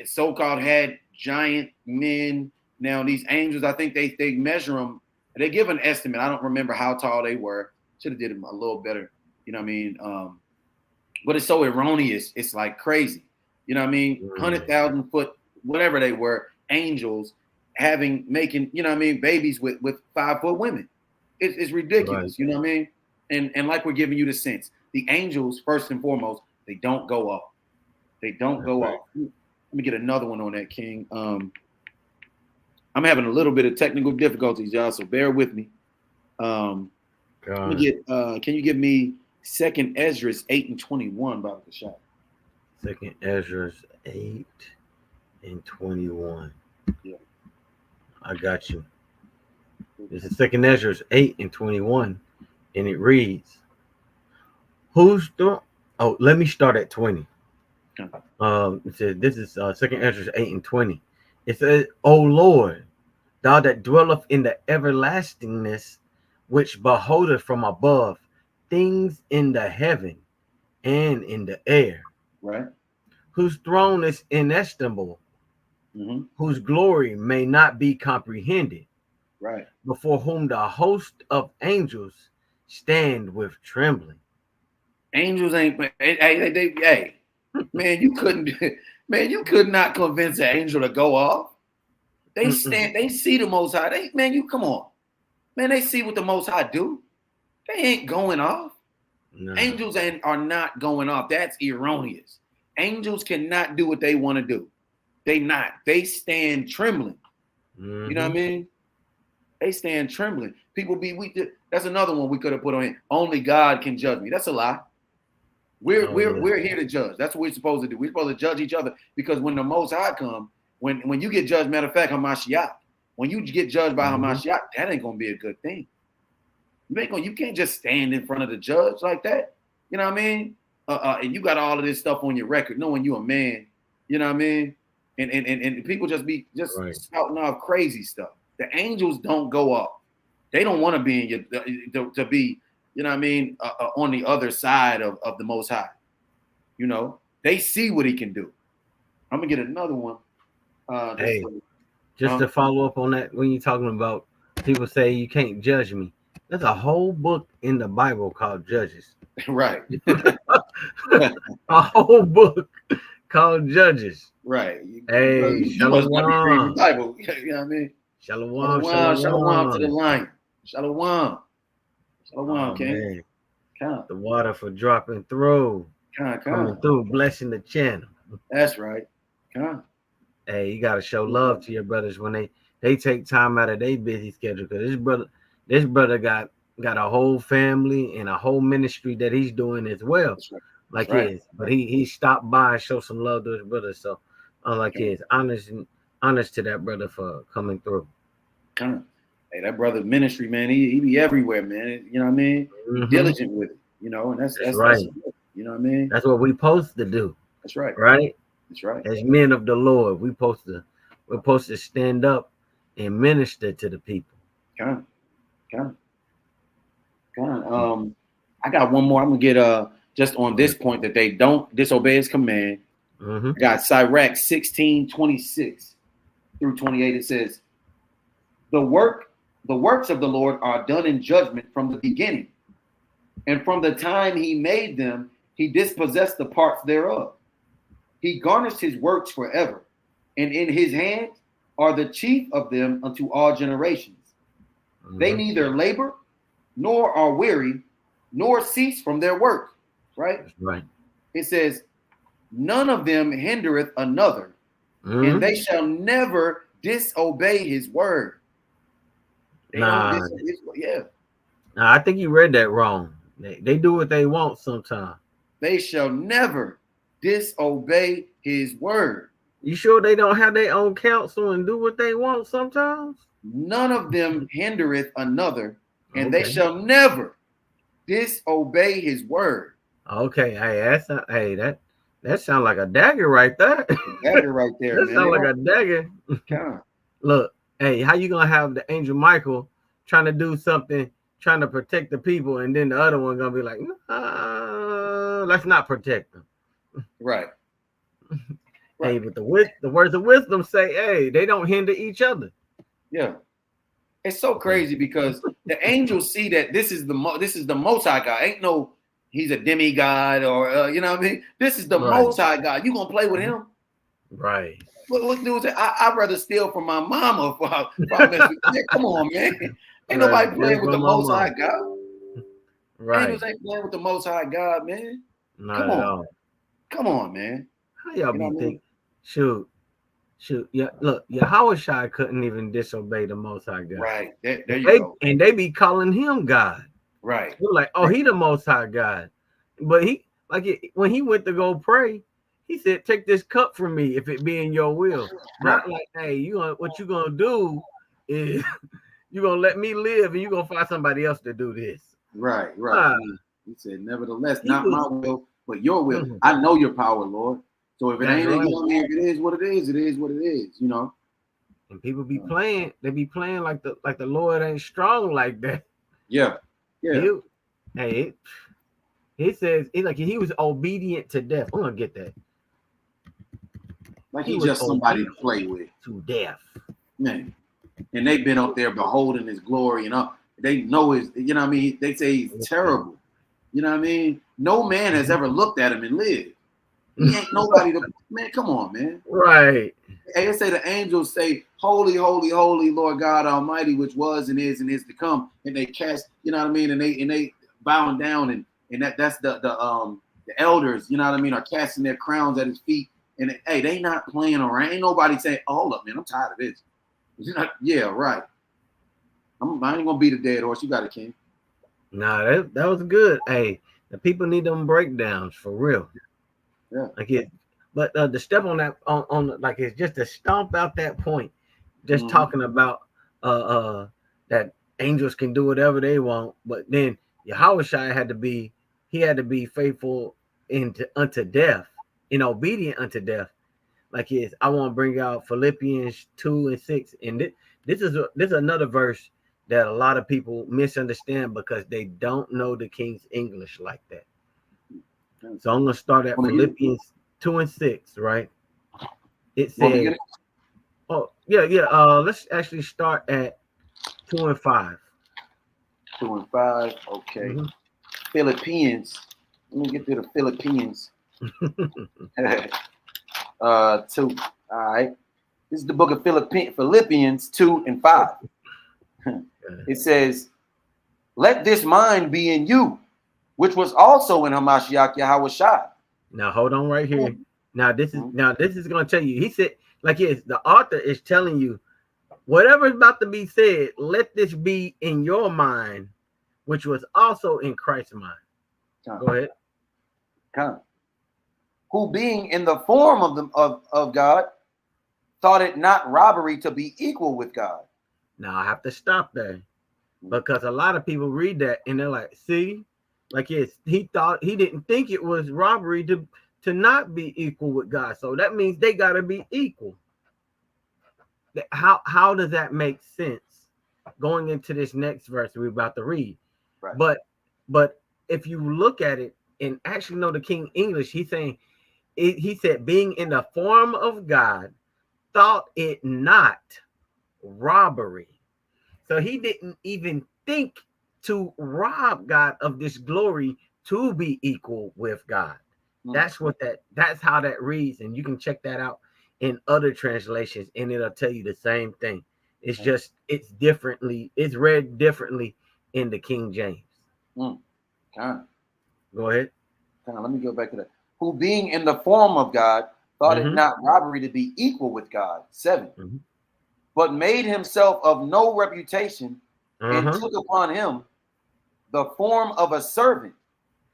So-called had giant men. Now these angels, I think they measure them. They give an estimate. I don't remember how tall they were. Should have did them a little better. You know what I mean? But it's so erroneous. It's like crazy. You know what I mean? 100,000 foot, whatever they were, angels making, you know what I mean, babies with 5 foot women. It's ridiculous. You know what I mean? And like we're giving you the sense, the angels, first and foremost, they don't go up. They don't go up. Let me get another one on that, King. I'm having a little bit of technical difficulties, y'all, so bear with me. Let me get, can you give me 2nd Ezra 8 and 21, Baba Kashab? 2nd Ezra 8 and 21. Yeah. I got you. This is Second Ezra 8 and 21, and it reads, "Who's throne?" Oh, let me start at 20. It says this is Second Ezra 8 and 20. It says, "O Lord, thou that dwelleth in the everlastingness, which beholdeth from above things in the heaven and in the air, Right. whose throne is inestimable, Mm-hmm. whose glory may not be comprehended, Right. before whom the host of angels stand with trembling." Angels ain't. Hey, man, you couldn't. Man, you could not convince an angel to go off. They Mm-mm. stand. They see the Most High. Man, you come on. Man, they see what the Most High do. They ain't going off. Nah. Angels are not going off. That's erroneous. Angels cannot do what they want to do. They not. They stand trembling. Mm-hmm. You know what I mean? They stand trembling. People be weak. That's another one we could have put on it. Only God can judge me. That's a lie. We're here to judge. That's what we're supposed to do. We're supposed to judge each other because when the Most High come, when you get judged, matter of fact, Hamashiach, when you get judged by Hamashiach, that ain't gonna be a good thing. You can't just stand in front of the judge like that. You know what I mean? And you got all of this stuff on your record, knowing you a man. You know what I mean? And people just be spouting off crazy stuff. The angels don't go off. They don't want to be in your to be. You know what I mean? On the other side of the Most High. You know, they see what he can do. I'm gonna get another one. Just to follow up on that, when you're talking about people say you can't judge me, there's a whole book in the Bible called Judges. Right. A whole book called Judges. Right. Hey, you must not be reading the Bible. You know what I mean? Shalom to the lion. Shalom. Oh, King. Man. The water for dropping through. Coming through, blessing the channel. That's right. Hey, you gotta show love to your brothers when they take time out of their busy schedule. Because this brother got a whole family and a whole ministry that he's doing as well. Like his. But he stopped by and showed some love to his brother. So like his, honest to that brother for coming through. Hey, that brother ministry, man, he be everywhere, man. You know what I mean? Mm-hmm. Diligent with it, you know, and that's right. That's, you know what I mean? That's what we're supposed to do. That's right. Right? That's right. As men of the Lord, we're supposed to stand up and minister to the people. I got one more. I'm gonna get just on this point that they don't disobey his command. Mm-hmm. I got Sirach 16:26 through 28. It says, The works of the Lord are done in judgment from the beginning, and from the time he made them, he dispossessed the parts thereof. He garnished his works forever, and in his hand are the chief of them unto all generations. Mm-hmm. They neither labor, nor are weary, nor cease from their work. Right? Right. It says, none of them hindereth another, and they shall never disobey his word. Nah, I think you read that wrong. They do what they want sometimes. They shall never disobey his word. You sure they don't have their own counsel and do what they want sometimes? None of them hindereth another, and they shall never disobey his word. Okay, hey, that sounds like a dagger right there. Dagger right there, that man. Sounds like a dagger. Look, hey, how you gonna have the angel Michael trying to do something, trying to protect the people, and then the other one gonna be like, let's not protect them. Right. Hey, but the words of wisdom say, hey, they don't hinder each other. Yeah. It's so crazy because the angels see that this is the Most High God. Ain't no he's a demigod or you know what I mean. This is the Most High God. You gonna play with him? Right. Look, dudes. I'd rather steal from my mama for come on, man. Ain't nobody playing with the Most High God. Right. Angels ain't playing with the Most High God, man. Not at all. Come on, man. How y'all be thinking? Shoot. Yeah, look, Yahushua couldn't even disobey the Most High God. Right. There you go. And they be calling him God. Right. They're like, oh, he the Most High God. But when he went to go pray, He said, take this cup from me if it be in your will. Right. Not like, hey, what you gonna do is you gonna let me live and you gonna find somebody else to do this. Right. Uh, He said, nevertheless, he not was, my will, but your will. mhm, I know your power, Lord. So if it that's ain't, right. you know what I mean? If it is what it is, it is what it is, you know. And people be playing, they be playing like the Lord ain't strong like that. Yeah. Hey, he says he was obedient to death. I'm gonna get that. Like He he's was just somebody to obedient play with. to death. Man. And they've been up there beholding his glory and up. They know his, you know what I mean? They say he's terrible. You know what I mean? No man has ever looked at him and lived. He ain't nobody to, man, come on, man. Right. Hey, they say the angels say, holy, holy, holy, Lord God Almighty, which was and is to come. And they cast, you know what I mean? And they bowing down and that's the elders, you know what I mean, are casting their crowns at his feet. And hey, they not playing around. Ain't nobody saying, oh, hold up, man, I'm tired of this. Yeah, right. I ain't gonna beat a dead horse. You got it, King. Nah, that was good. Hey, the people need them breakdowns for real. Yeah. But the step on that on like it's just to stomp out that point, just Mhm. talking about that angels can do whatever they want, but then Yahushua had to be faithful unto death, and obedient unto death. Like I want to bring out Philippians 2:6, and this is another verse that a lot of people misunderstand because they don't know the King's English like that. So I'm gonna start at Philippians 2:6, right? It says, "Oh yeah. Let's actually start at 2:5." 2 and 5. Okay. Mm-hmm. Philippines. Let me get to the Philippines. 2. All right. This is the book of Philippians 2 and 5. It says, let this mind be in you, which was also in Hamashiach Yahushua. Now hold on right here. Now this is gonna tell you. He said, the author is telling you, whatever is about to be said, let this be in your mind, which was also in Christ's mind. Go ahead. Who being in the form of God, thought it not robbery to be equal with God. Now I have to stop there because a lot of people read that and they're like, see, he didn't think it was robbery to not be equal with God. So that means they gotta be equal. How does that make sense going into this next verse we're about to read? Right. But if you look at it and actually know the King English, he's saying he said, being in the form of God, thought it not robbery. So he didn't even think to rob God of this glory to be equal with God. That's how that reads, and you can check that out in other translations, and it'll tell you the same thing. It's just it's read differently in the King James. Go ahead. Let me go back to that. Who being in the form of God, thought it not robbery to be equal with God. 7. But made himself of no reputation and took upon him the form of a servant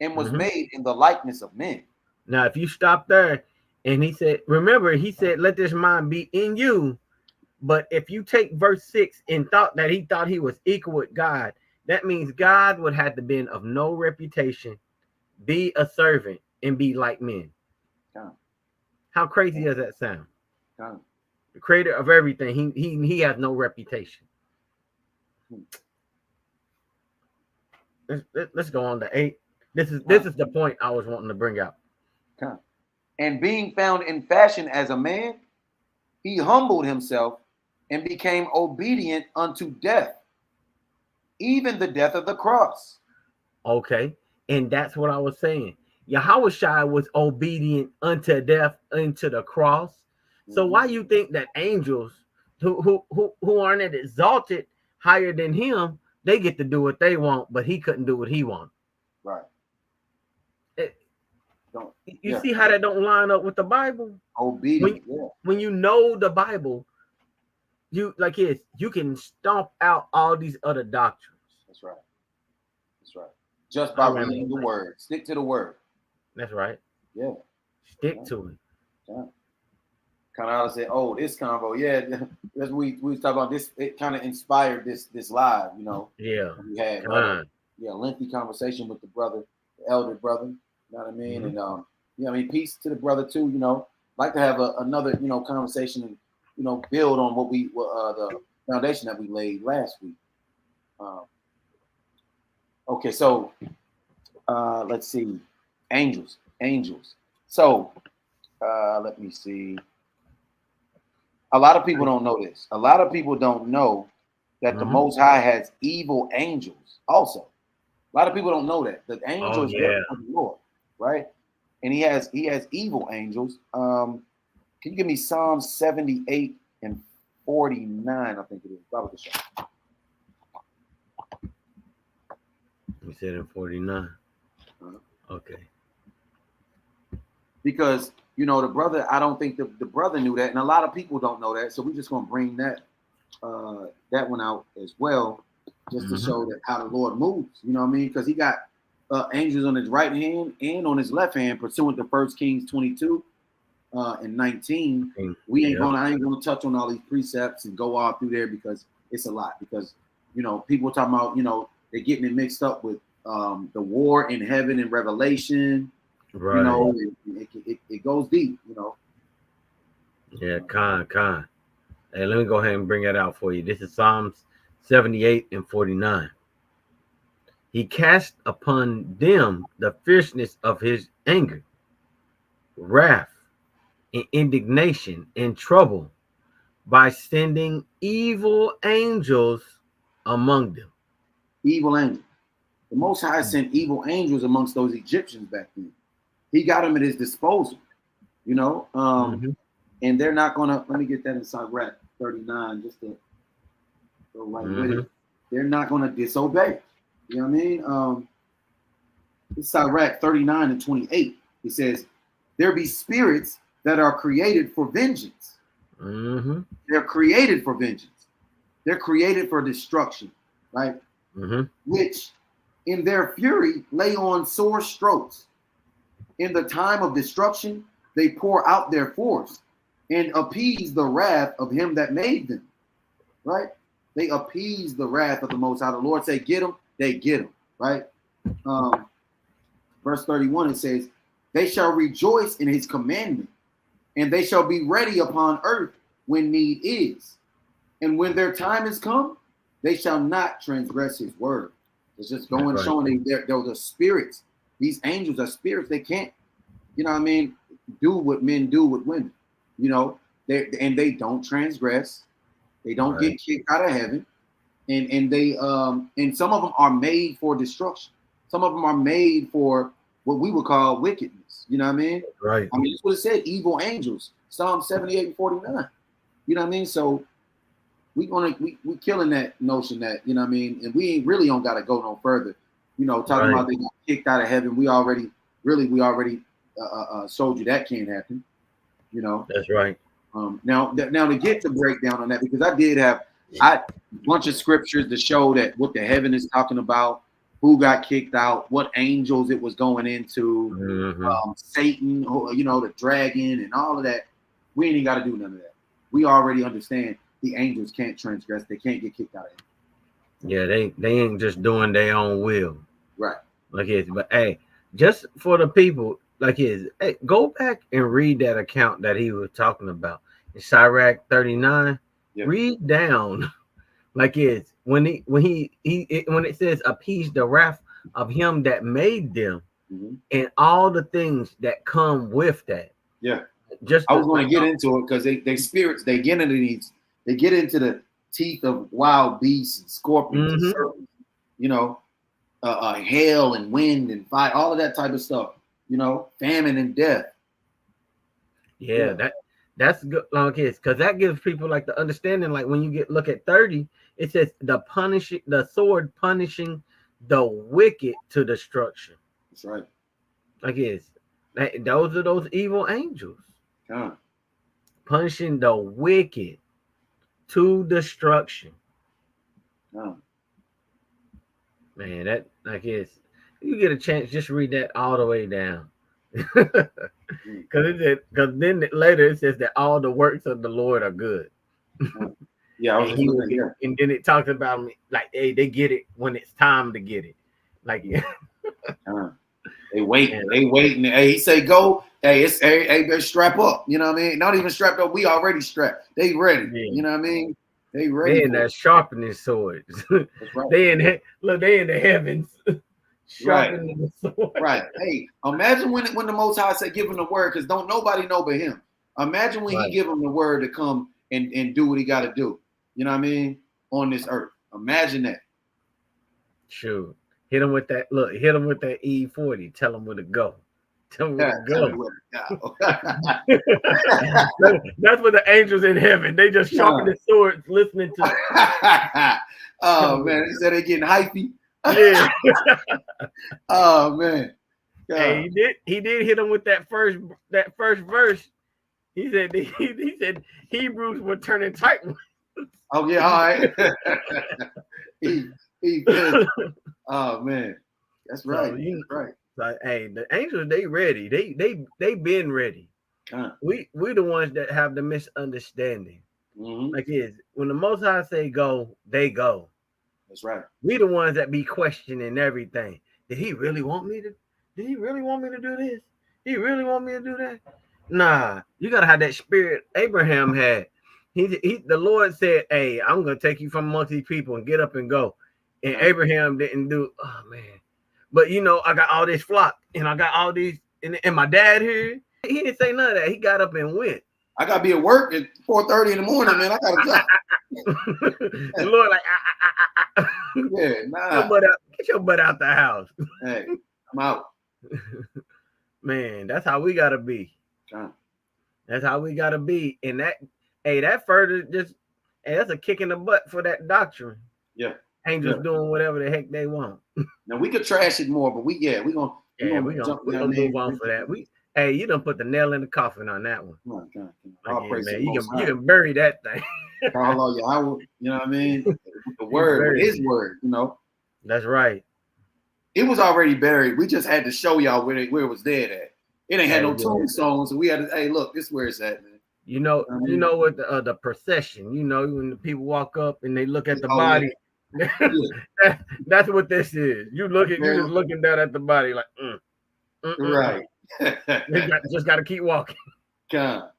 and was made in the likeness of men. Now, if you stop there, and he said, let this mind be in you. But if you take verse 6 and thought he was equal with God, that means God would have to be of no reputation, be a servant, and be like men. How crazy does that sound? The creator of everything, he has no reputation. Let's go on to 8. This is the point I was wanting to bring out. And being found in fashion as a man, he humbled himself and became obedient unto death, even the death of the cross. Okay, and that's what I was saying. Yahushua was obedient unto death, unto the cross. So why you think that angels who aren't exalted higher than him, they get to do what they want, but he couldn't do what he wanted? Right. You see how that don't line up with the Bible? Obedient. When you know the Bible, you can stomp out all these other doctrines. That's right. Just by reading the word. Stick to the word. That's right. Yeah. Stick to it. Yeah. Kind of say, oh, this convo, yeah, that's we was talking about this. It kind of inspired this live, you know. Yeah. We had lengthy conversation with the brother, the elder brother. You know what I mean? And I mean, peace to the brother too. You know, like to have another conversation and build on what the foundation that we laid last week. Okay, so let's see, angels. So let me see. A lot of people don't know this. A lot of people don't know that the Most High has evil angels also. A lot of people don't know that. The angels work for the Lord, right? And he has evil angels. Can you give me Psalm 78 and 49? I think it is. Probably the show. You said in 49. Okay. Because the brother, I don't think the brother knew that, and a lot of people don't know that. So we're just gonna bring that one out as well, just to show that how the Lord moves. You know what I mean? Because he got angels on his right hand and on his left hand, pursuant to 1 Kings 22 and 19. I ain't gonna touch on all these precepts and go all through there because it's a lot. Because people talking about they're getting it mixed up with the war in heaven and Revelation. Right. It goes deep. Yeah, Khan. Hey, let me go ahead and bring that out for you. This is Psalms 78 and 49. He cast upon them the fierceness of his anger, wrath, and indignation and trouble by sending evil angels among them. Evil angels. The Most High sent evil angels amongst those Egyptians back then. He got them at his disposal, and they're not gonna. Let me get that in Sirach 39 just to go right with it. They're not gonna disobey. You know what I mean? It's Sirach 39 and 28. It says, "There be spirits that are created for vengeance." They're created for vengeance. They're created for destruction, right? Which, in their fury, lay on sore strokes. In the time of destruction, they pour out their force and appease the wrath of him that made them. Right? They appease the wrath of the Most High. The Lord say, "Get them," they get them. Right? Verse 31, it says, "They shall rejoice in his commandment, and they shall be ready upon earth when need is. And when their time is come, they shall not transgress his word." It's just going showing they're the spirits. These angels are spirits. They can't, do what men do with women. They don't transgress. They don't get kicked out of heaven. And they and some of them are made for destruction. Some of them are made for what we would call wickedness. You know what I mean? Right. I mean, that's what it said, evil angels. Psalm 78 and 49. You know what I mean? So we killing that notion that, and we really don't gotta go no further. Talking about they got kicked out of heaven. We already showed you that can't happen. That's right. Now to get the breakdown on that, because I did have a bunch of scriptures to show that what the heaven is talking about, who got kicked out, what angels it was going into, Satan, the dragon, and all of that. We ain't even got to do none of that. We already understand the angels can't transgress; they can't get kicked out of it. Yeah, they ain't just doing their own will. Right. But hey, just for the people, hey, go back and read that account that he was talking about in Sirach 39. Yep. Read down when it says appease the wrath of him that made them, and all the things that come with that. Yeah. I was going to get into it because they spirits, they get into the teeth of wild beasts and scorpions and serpents, hail and wind and fire, all of that type of stuff, famine and death. Yeah. That's good, because that gives people like the understanding. Like when you look at 30, it says the sword punishing the wicked to destruction. That's right. Those are those evil angels. Punishing the wicked to destruction. Man, that you get a chance, just read that all the way down. Because then later it says that all the works of the Lord are good. Yeah, I was And just looking. Yeah, and then it talks about like, hey, they get it when it's time to get it. Like, they wait, and, they waiting. Hey, he say go. Hey, it's hey, better strap up. You know what I mean? Not even strapped up. We already strapped. They ready. yeah, You know what I mean? They ready they in for there it. sharpening swords. That's right. They in the heavens Right. sharpening the sword. Right. Hey, imagine when the Most High said, "Give him the word," because don't nobody know but him. Imagine when he Right. give him the word to come and do what he got to do. You know what I mean? On this earth. Imagine that. Sure. Hit him with that. Look, hit him with that E40. Tell him where to go. Tell him where Yeah, to tell me go. where to go. That's what the angels in heaven. They just sharpen their swords, listening to. Oh man, he said they getting hypey. Yeah. Oh man. Hey, God. he did hit him with that first verse. He said he said Hebrews were turning tight. Oh yeah, all right. he good. Oh man. That's right. So That's right. like, hey, the angels they ready. They been ready. Uh, We the ones that have the misunderstanding. mm-hmm. Like is when the Most High say go, they go. That's right. We the ones that be questioning everything. Did he really want me to? Did he really want me to do this? He really want me to do that? Nah, you gotta have that spirit Abraham had. The Lord said, "Hey, I'm gonna take you from amongst these people and get up and go." And Abraham didn't do. Oh man, but I got all this flock and I got all these, and my dad here. He didn't say none of that. He got up and went. I gotta be at work at 4:30 in the morning, man. I gotta go. The Lord, like, Yeah, nah. get your butt out the house. Hey, I'm out. Man, that's how we gotta be. That's how we gotta be. And that further just, that's a kick in the butt for that doctrine. Yeah. Angels doing whatever the heck they want. Now we could trash it more, but we gonna move on for that. You done put the nail in the coffin on that one. Man, you can bury that thing. You know what I mean? The word, with his word, That's right. It was already buried. We just had to show y'all where it was dead at. It ain't had no tombstone, so we had to. Hey, look, this is where it's at, man. You know what the procession. When the people walk up and they look at the body. Yeah. That's what this is. You just looking down at the body like, right. just got to keep walking. God.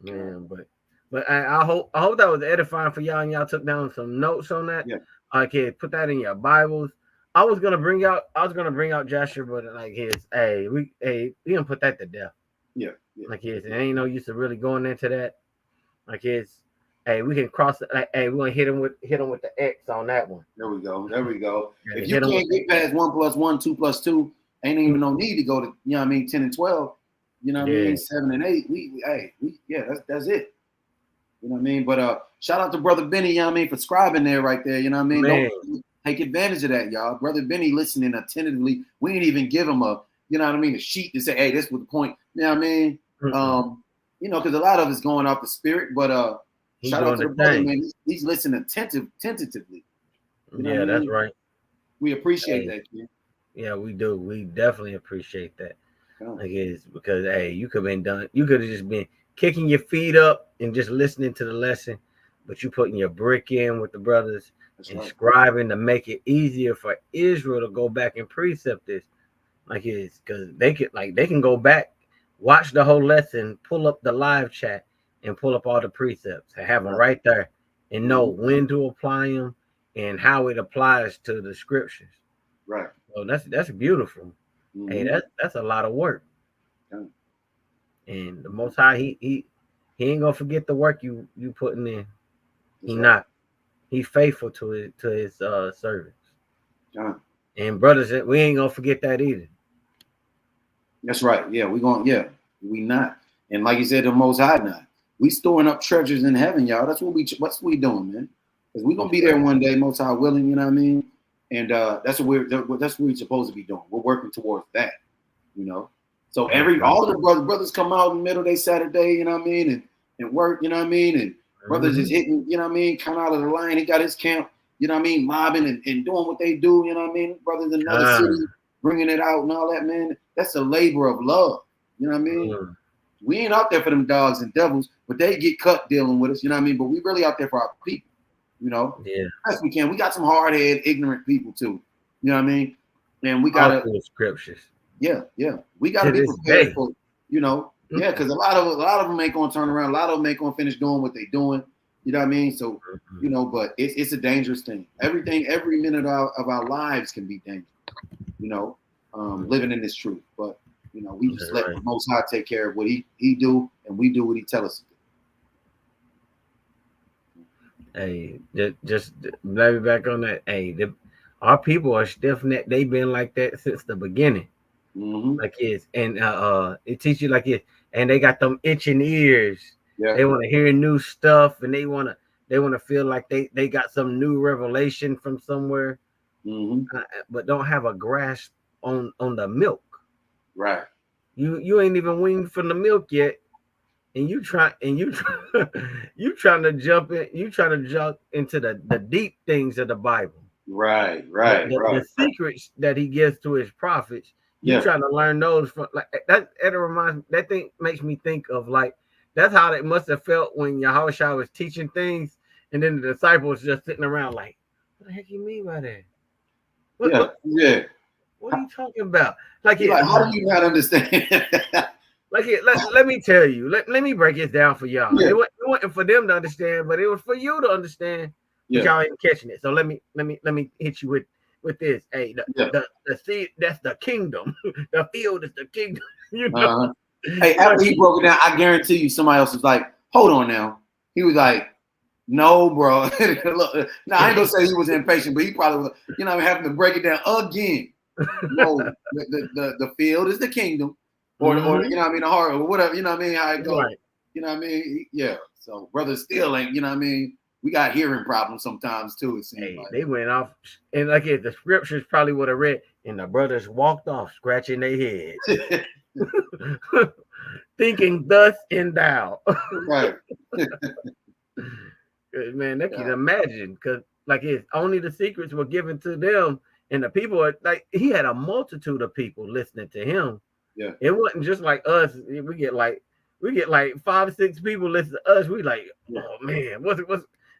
Man, but I hope that was edifying for y'all, and y'all took down some notes on that. Yeah. Okay, put that in your Bibles. I was gonna bring out Joshua, but like we gonna put that to death. Yeah. Like it ain't no use of really going into that. Like we can cross it. Like, we're gonna hit him with the X on that one. There we go. If you can't get past 1 + 1, 2 + 2, ain't even no need to go to 10 and 12. You know what I mean? 7 and 8. That's it. You know what I mean? But shout out to Brother Benny, for scribing there right there. You know what I mean? Don't take advantage of that, y'all. Brother Benny listening attentively. We didn't even give him a sheet to say, hey, this was the point. You know what I mean? Because a lot of it's going off the spirit, but shout out to the brother, man. He's listening tentatively. That's right. We appreciate that, man. Yeah, we do. We definitely appreciate that. Because you could have been done. You could have just been kicking your feet up and just listening to the lesson, but you putting your brick in with the brothers and scribing to make it easier for Israel to go back and precept this. Because they can go back, watch the whole lesson, pull up the live chat, and pull up all the precepts and have them right there and know when to apply them and how it applies to the scriptures. Right. So that's beautiful. Hey, that's a lot of work. And the Most High, he ain't gonna forget the work you putting in. Not. He's faithful to his servants. And brothers, we ain't gonna forget that either. That's right. Yeah, we not. And like you said, the Most High not. We storing up treasures in heaven, y'all. That's what we doing, man. Because we gonna be there one day, Most High willing. You know what I mean? And that's what we're supposed to be doing. We're working towards that. So all the brothers come out in the middle of their Saturday, you know what I mean, and work, you know what I mean, and brothers is hitting, you know what I mean, kind of out of the line. He got his camp, you know what I mean, mobbing and doing what they do, you know what I mean. Brothers in another city, bringing it out and all that, man. That's a labor of love. You know what I mean? We ain't out there for them dogs and devils, but they get cut dealing with us. You know what I mean? But we really out there for our people. You know, best we can. We got some hard-headed, ignorant people too. You know what I mean? And we gotta the scriptures. Yeah. We gotta be prepared for, you know, because a lot of them ain't gonna turn around. A lot of them ain't gonna finish doing what they're doing. You know what I mean? So, you know, but it's a dangerous thing. Every minute of our lives can be dangerous. You know, living in this truth. But you know, we just let the Most High take care of what he do, and we do what he tell us to do. Hey, just let me back on that. Hey, our people are stiff-necked. They've been like that since the beginning. Like it's, and it teaches you like it, and they got them itching ears. Yeah. They want to hear new stuff, and they want to feel like they got some new revelation from somewhere, but don't have a grasp on the milk. Right. You ain't even weaned from the milk yet, and you trying to jump into the deep things of the Bible. Right. The secrets that he gives to his prophets. You trying to learn those from like that. It reminds that thing makes me think of like that's how it must have felt when Yahushua was teaching things, and then the disciples just sitting around like, "What the heck you mean by that? What are you talking about?" Like, how do you not understand? let me tell you. Let me break it down for y'all. It wasn't for them to understand, but it was for you to understand. Y'all ain't catching it. So let me hit you with this. Hey, the seed, that's the kingdom. The field is the kingdom. You know. Hey, after he broke it down, I guarantee you somebody else was like, "Hold on now." He was like, "No, bro." Look, now I ain't gonna say he was impatient, but he probably was, you know, having to break it down again. No, the field is the kingdom, or you know what I mean, the heart, or whatever. You know what I mean? How it goes. Right. You know what I mean? Yeah. So brothers still ain't. You know what I mean? We got hearing problems sometimes too. It seems like they went off, and like the scriptures probably would have read, and the brothers walked off scratching their heads, thinking thus and thou. Right. Man, they can imagine because like only the secrets were given to them, and the people are like he had a multitude of people listening to him. Yeah, it wasn't just like us. We get like 5 or 6 people listen to us. We like, oh man, what's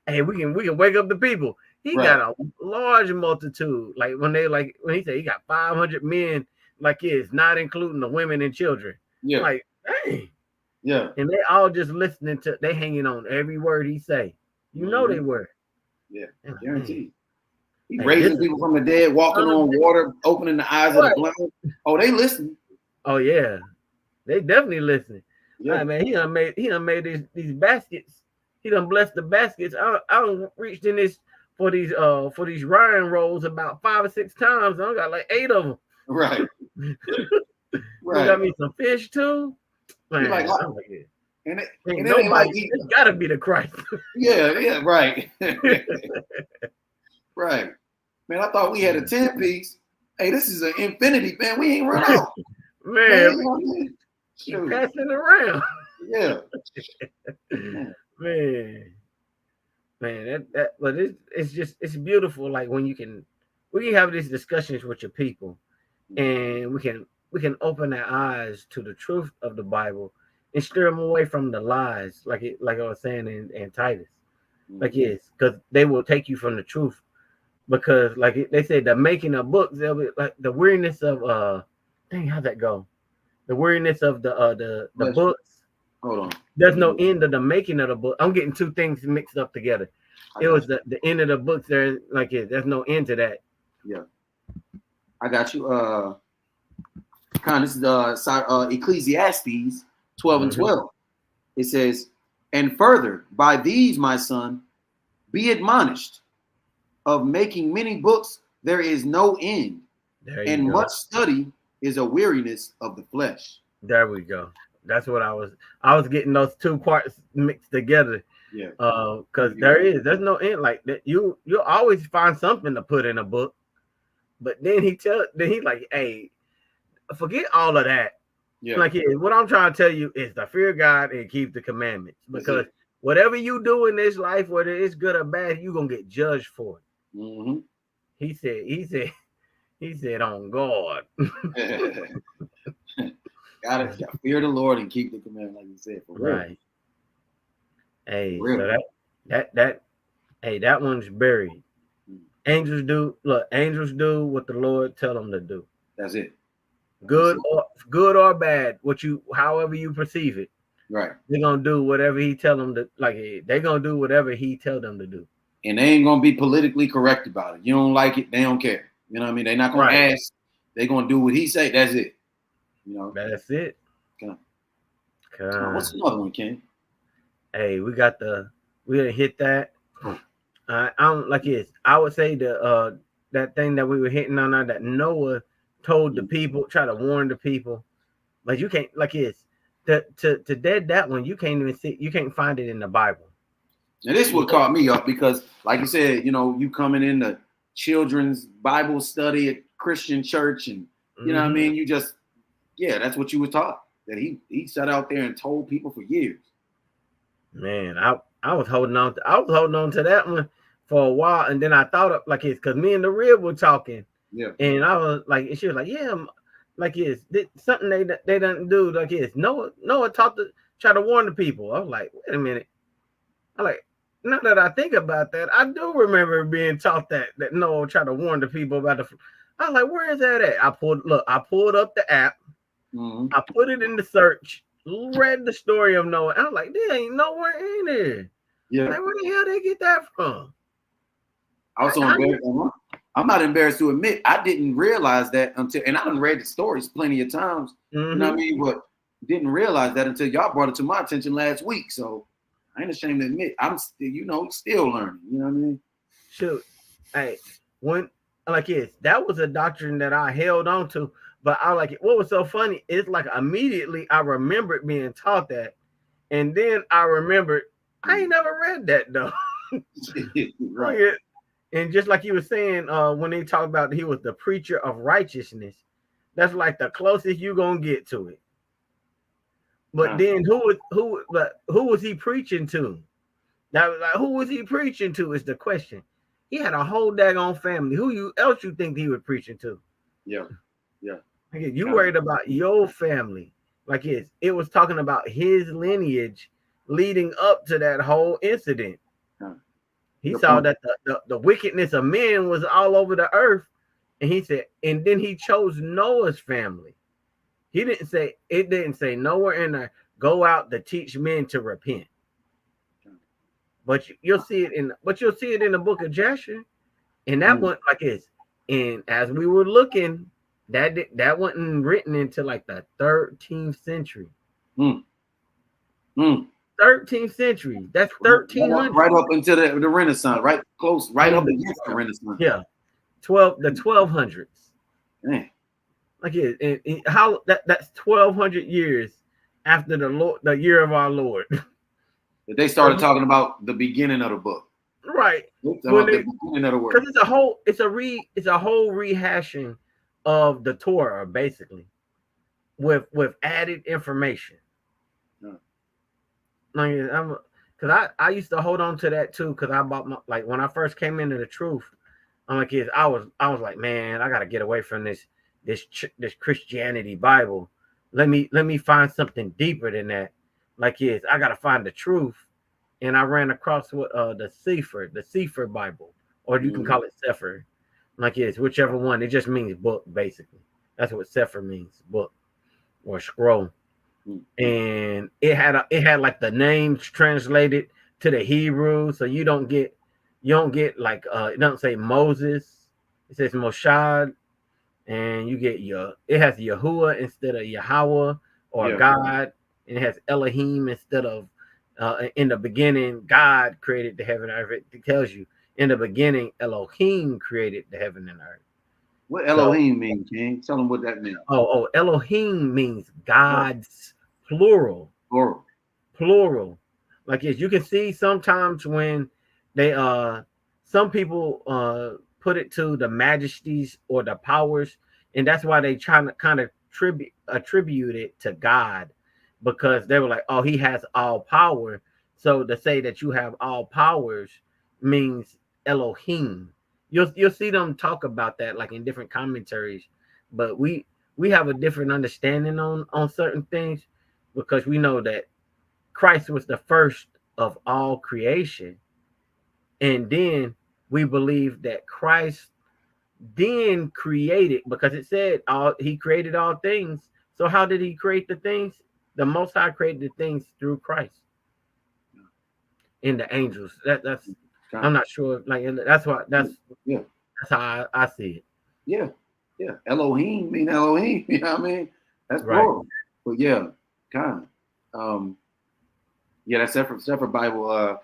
hey, we can wake up the people. He got a large multitude. Like when he said he got 500 men, like it's not including the women and children. Yeah, like dang. Yeah, and they all just listening to. They hanging on every word he say. You know they were. Yeah, guaranteed. He raising people from the dead, walking on water, opening the eyes of the blind. Oh, they listening. Oh yeah, they definitely listening. Yeah, right, man. He done made these baskets. He done blessed the baskets. I done reached in this for these Ryan rolls about 5 or 6 times. I got like 8 of them. Right. Right. Got me some fish too. Man, like, and it nobody. Like it's gotta be the Christ. Yeah, right. Right. Man, I thought we had a 10-piece. Hey, this is an infinity, man. We ain't run out. Man, keep passing around. Yeah. Man, but it's beautiful. Like when we can have these discussions with your people, and we can open their eyes to the truth of the Bible and steer them away from the lies, like I was saying in Titus. Like because they will take you from the truth. Because like they say, the making of books, they'll be like the weariness of how'd that go? The weariness of the books. Hold on. There's no end of the making of the book. I'm getting 2 things mixed up together. It was the end of the books. There's no end to that. Yeah. I got you. This is Ecclesiastes 12 and 12. It says, "And further, by these, my son, be admonished. Of making many books, there is no end, and much study is a weariness of the flesh." There we go. That's what I was getting those 2 parts mixed together. Yeah. Because there's no end. Like that, you'll always find something to put in a book. But then he's like, hey, forget all of that. Yeah. Like what I'm trying to tell you is to fear God and keep the commandments. Because whatever you do in this life, whether it's good or bad, you're gonna get judged for it. He said, He said, "On God." Gotta fear the Lord and keep the command, like you said, for real. Right. Hey, For real. so that one's buried. Mm. Angels do what the Lord tell them to do. That's it. Good or bad, however you perceive it. Right. They're gonna do whatever he tell them to, like they're gonna do whatever he tell them to do. And they ain't gonna be politically correct about it. You don't like it, they don't care. You know what I mean? They're not gonna ask. They're gonna do what he say. That's it. You know. That's it. What's another one, Ken? Hey, we done hit that. I don't like it. I would say that thing that we were hitting on that Noah told the people, try to warn the people, but you can't to dead that one. You can't even see. You can't find it in the Bible. Now this what caught me up because, like you said, you coming in the children's Bible study at Christian church, and you know what I mean. You just that's what you were taught. That he sat out there and told people for years. Man, I was holding on to that one for a while, and then I thought of because me and the Rib were talking, and I was like, she was like, something they don't do Noah taught to try to warn the people. I was like, wait a minute, now that I think about that, I do remember being taught that Noah tried to warn the people about the. I was like, where is that at? I pulled up the app, I put it in the search. Read the story of Noah. I was like, there ain't nowhere in there. Yeah. Like, where the hell they get that from? I was so embarrassed. I'm not embarrassed to admit I didn't realize that until, and I done read the stories plenty of times. You know what I mean? But didn't realize that until y'all brought it to my attention last week. So I ain't ashamed to admit I'm still, still learning. You know what I mean? Shoot. Hey, that was a doctrine that I held on to. But I like it. What was so funny is immediately I remembered being taught that. And then I remembered I ain't never read that though. Right. And just like you were saying, when they talk about he was the preacher of righteousness, that's like the closest you're gonna get to it. But then who was he preaching to? Now, who was he preaching to is the question. He had a whole daggone family. Who else you think he was preaching to? Yeah. You worried about your family. It was talking about his lineage leading up to that whole incident. He saw that the wickedness of men was all over the earth. And he said, and then he chose Noah's family. It didn't say nowhere in there, go out to teach men to repent. But you'll see it in the book of Jasher. And that one and as we were looking, that wasn't written into the 13th century. 13th century. That's 1300. Right up into the Renaissance, right close, right up against the Renaissance. Yeah, the 1200s. Man. How that's 1200 years after the year of our Lord. They started talking about the beginning of the book. Right. The beginning of the word. Because it's a whole rehashing of the Torah, basically, with added information. Because I used to hold on to that too. Because I bought when I first came into the truth, I was like, man, I gotta get away from this Christianity Bible. Let me find something deeper than that. I gotta find the truth. And I ran across the Sefer Bible, or you can call it Sefer, whichever one. It just means book, basically. That's what Sefer means, book or scroll. And it had the names translated to the Hebrew, so you don't get it doesn't say Moses, it says Moshad, and you get it has Yahuwah instead of Yahweh or God, and it has Elohim instead of in the beginning God created the heaven and earth. It tells you in the beginning Elohim created the heaven and earth. What Elohim means, King? Tell them what that means. Elohim means God's plural. You can see sometimes when they some people put it to the majesties or the powers, and that's why they try to kind of attribute it to God, because they were like, oh, he has all power. So to say that you have all powers means Elohim. you'll see them talk about that like in different commentaries, but we have a different understanding on certain things because we know that Christ was the first of all creation, and then we believe that Christ then created because it said all he created all things. So how did he create the things? The Most High created the things through Christ and the angels. That's I'm not sure. Like that's what yeah. that's how I see it. Yeah, yeah. Elohim mean Elohim. You know what I mean? That's Right. plural. But yeah, kind of. Yeah, that separate Bible.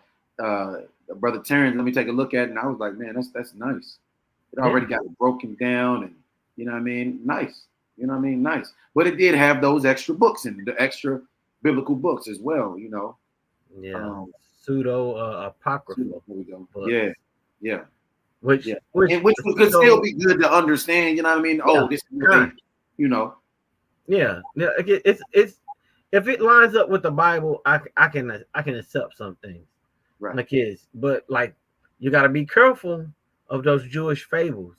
Brother Terrence, let me take a look at it, and I was like, man, that's nice. It already got it broken down, and you know what I mean? Nice. You know what I mean? Nice. But it did have those extra books in it, the extra biblical books as well. You know. Yeah. Pseudo apocryphal. There we go. Books. Yeah, yeah. Which Yeah. Which could still be good to understand, you know what I mean? Oh, this is what they, you know. Yeah. It's if it lines up with the Bible, I can accept some things. Right. Like but like you gotta be careful of those Jewish fables.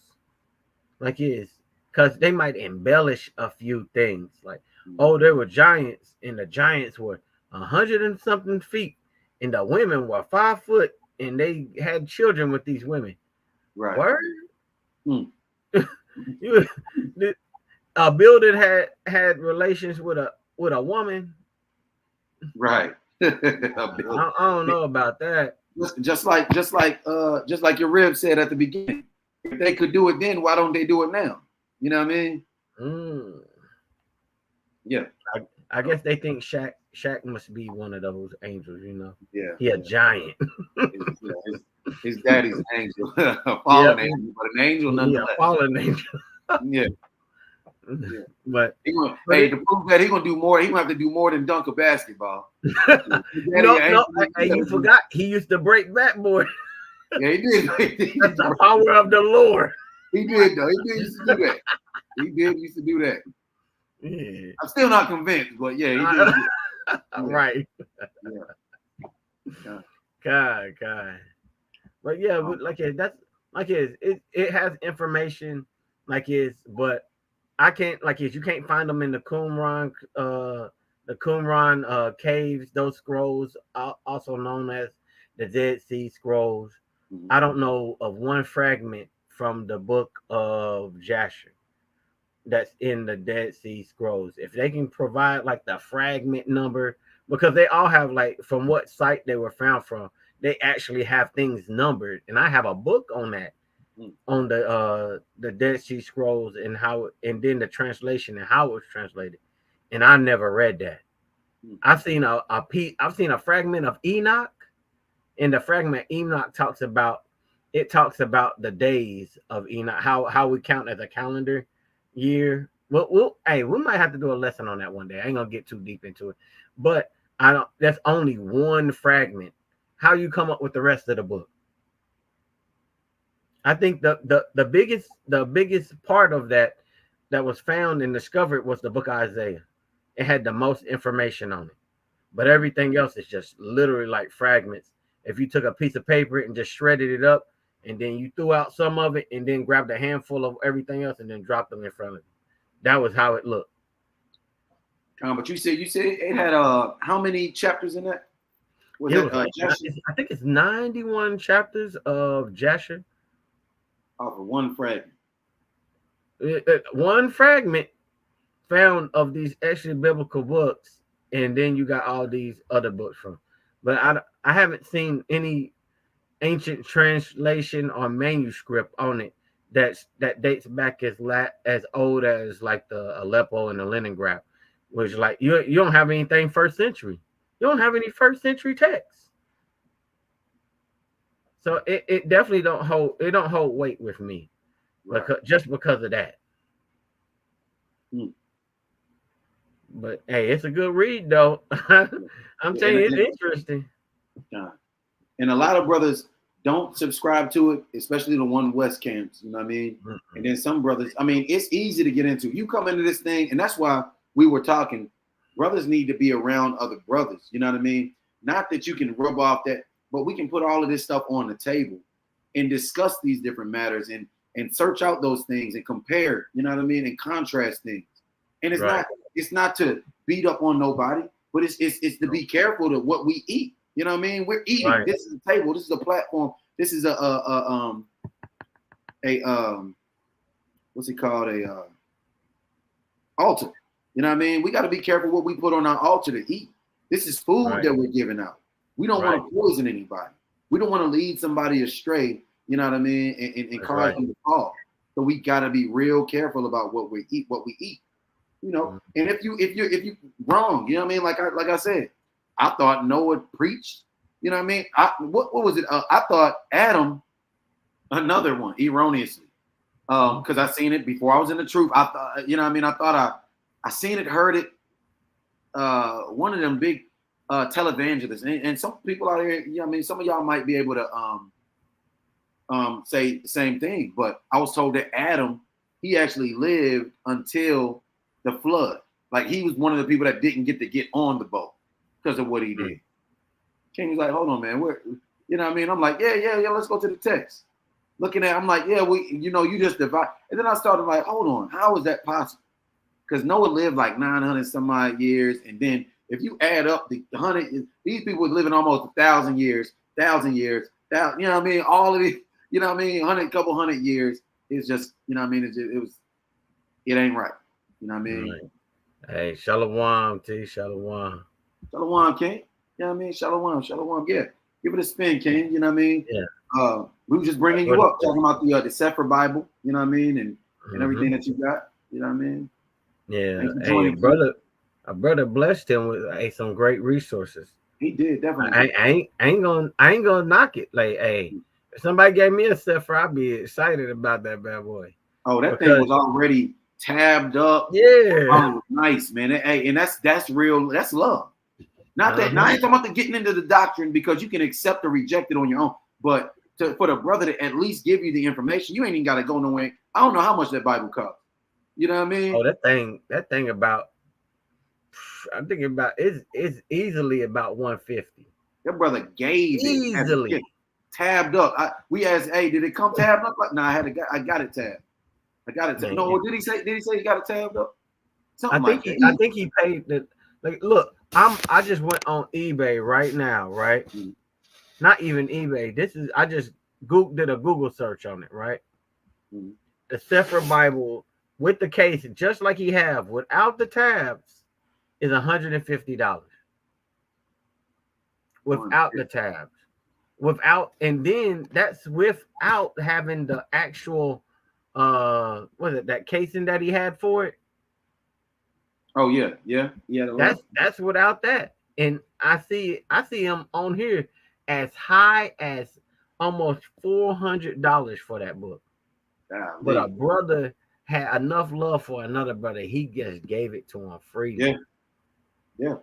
Like because they might embellish a few things. Like, oh, there were giants, and the giants were 100 and something feet, and the women were 5 foot, and they had children with these women. Right. Word? A building had relations with a woman. Right. I don't know about that. Just like your rib said at the beginning. If they could do it then, why don't they do it now? You know what I mean? Yeah. I guess they think Shaq must be one of those angels, you know. Yeah. He a giant. His daddy's an angel. A fallen angel, but an angel nonetheless. A fallen angel. Yeah. But to prove that he's gonna do more, he's gonna have to do more than dunk a basketball. No, you forgot he used to break backboard. Yeah, he did. That's the power of the Lord. He did though. He did used to do that. He did used to do that. Yeah. I'm still not convinced, but yeah, he did. Right. Yeah. God. But yeah, that's it has information but I can't you can't find them in the Qumran caves, those scrolls, also known as the Dead Sea Scrolls. Mm-hmm. I don't know of one fragment from the book of Jasher that's in the Dead Sea Scrolls. If they can provide like the fragment number, because they all have like from what site they were found from, they actually have things numbered, and I have a book on that. On the Dead Sea Scrolls and then the translation and how it was translated, and I never read that. I've seen I've seen a fragment of Enoch, and the fragment Enoch talks about the days of Enoch, how we count as a calendar year. Well, we might have to do a lesson on that one day. I ain't gonna get too deep into it, but that's only one fragment. How you come up with the rest of the book? I think the biggest part of that was found and discovered was the book of Isaiah. It had the most information on it, but everything else is just literally like fragments. If you took a piece of paper and just shredded it up, and then you threw out some of it, and then grabbed a handful of everything else and then dropped them in front of you, that was how it looked. But you said it had how many chapters in that? I think it's 91 chapters of Jasher. Off of one fragment. One fragment found of these actually biblical books, and then you got all these other books from. But I haven't seen any ancient translation or manuscript on it that dates back as old as like the Aleppo and the Leningrad, which like you don't have anything first century. You don't have any first century texts. So it definitely don't hold weight with me, right. Just because of that. But hey, it's a good read though. I'm telling you, it's interesting. And a lot of brothers don't subscribe to it, especially the one West camps. You know what I mean? Mm-hmm. And then some brothers, I mean, it's easy to get into. You come into this thing, and that's why we were talking. Brothers need to be around other brothers. You know what I mean? Not that you can rub off that. But we can put all of this stuff on the table and discuss these different matters and search out those things and compare, you know what I mean, and contrast things. And it's not to beat up on nobody, but it's to be careful to what we eat. You know what I mean? We're eating. Right. This is a table. This is a platform. This is a what's it called? Altar. You know what I mean? We got to be careful what we put on our altar to eat. This is food that we're giving out. We don't want to poison anybody. We don't want to lead somebody astray. You know what I mean? And cause them to fall. So we got to be real careful about what we eat. You know. And if you wrong, you know what I mean? Like I said, I thought Noah preached. You know what I mean? What was it? I thought Adam, another one, erroneously, because I seen it before I was in the truth. I thought, you know what I mean? I thought I seen it, heard it. One of them big televangelists, and some people out here, you know what I mean? Some of y'all might be able to say the same thing, but I was told that Adam, he actually lived until the flood. Like he was one of the people that didn't get on the boat because of what he did. King was like, hold on, man. You know what I mean? I'm like, yeah, let's go to the text. Looking at, I'm like, yeah, you just divide. And then I started like, hold on, how is that possible? Because Noah lived like 900 some odd years. And then if you add up the 100, these people were living almost 1,000 years, you know what I mean? All of it, you know what I mean? Couple hundred years. It's just, you know what I mean? It ain't right. You know what I mean? Right. Hey, Shalom, T. Shalom. Shalom, King. You know what I mean? Shalom. Yeah. Give it a spin, King. You know what I mean? Yeah. We were just bringing you up, talking about the Sefer Bible, you know what I mean? And everything that you got, you know what I mean? Yeah. Hey, a brother blessed him with some great resources. He did, definitely. I ain't gonna knock it. Like, hey, if somebody gave me a Sefer, I'd be excited about that bad boy. Oh, that thing was already tabbed up. Yeah. Oh, nice, man. Hey, and that's real. That's love. Not that. Now I ain't talking about getting into the doctrine because you can accept or reject it on your own. But for the brother to at least give you the information, you ain't even got to go nowhere. I don't know how much that Bible costs. You know what I mean? Oh, that thing about. I'm thinking about is easily about 150. That brother gave easily it tabbed up. We asked, hey, did it come tabbed up? Like, nah, I got it tabbed. I got it tabbed. No, did he say he got it tabbed up? I think he paid the. Like, look, I just went on eBay right now, right? Mm-hmm. Not even eBay. I just did a Google search on it, right? Mm-hmm. The Sefer Bible with the case, just like he have without the tabs, is $150. Without the tabs, and then that's without having the actual, that casing that he had for it. Oh yeah. That's without that, and I see him on here as high as almost $400 for that book. But a brother had enough love for another brother, he just gave it to him free. Yeah.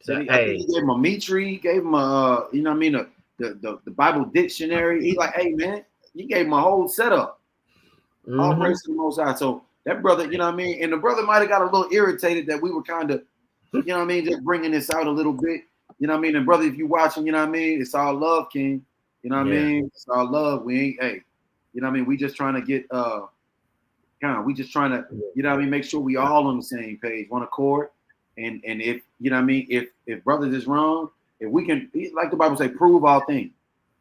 So I think he gave him a Mitri, he gave him a you know what I mean, the Bible dictionary. He like, hey man, he gave him a whole setup. Mm-hmm. All praise to the Most High. So that brother, you know what I mean? And the brother might have got a little irritated that we were kind of, you know what I mean, just bringing this out a little bit. You know what I mean? And brother, if you watching, you know what I mean? It's all love, King. You know what I mean? It's all love. We ain't, hey, you know what I mean? We just trying to get, we just trying to, you know what I mean? Make sure we all on the same page, one accord. And if, you know what I mean? If brothers is wrong, if we can, like the Bible say, prove all things.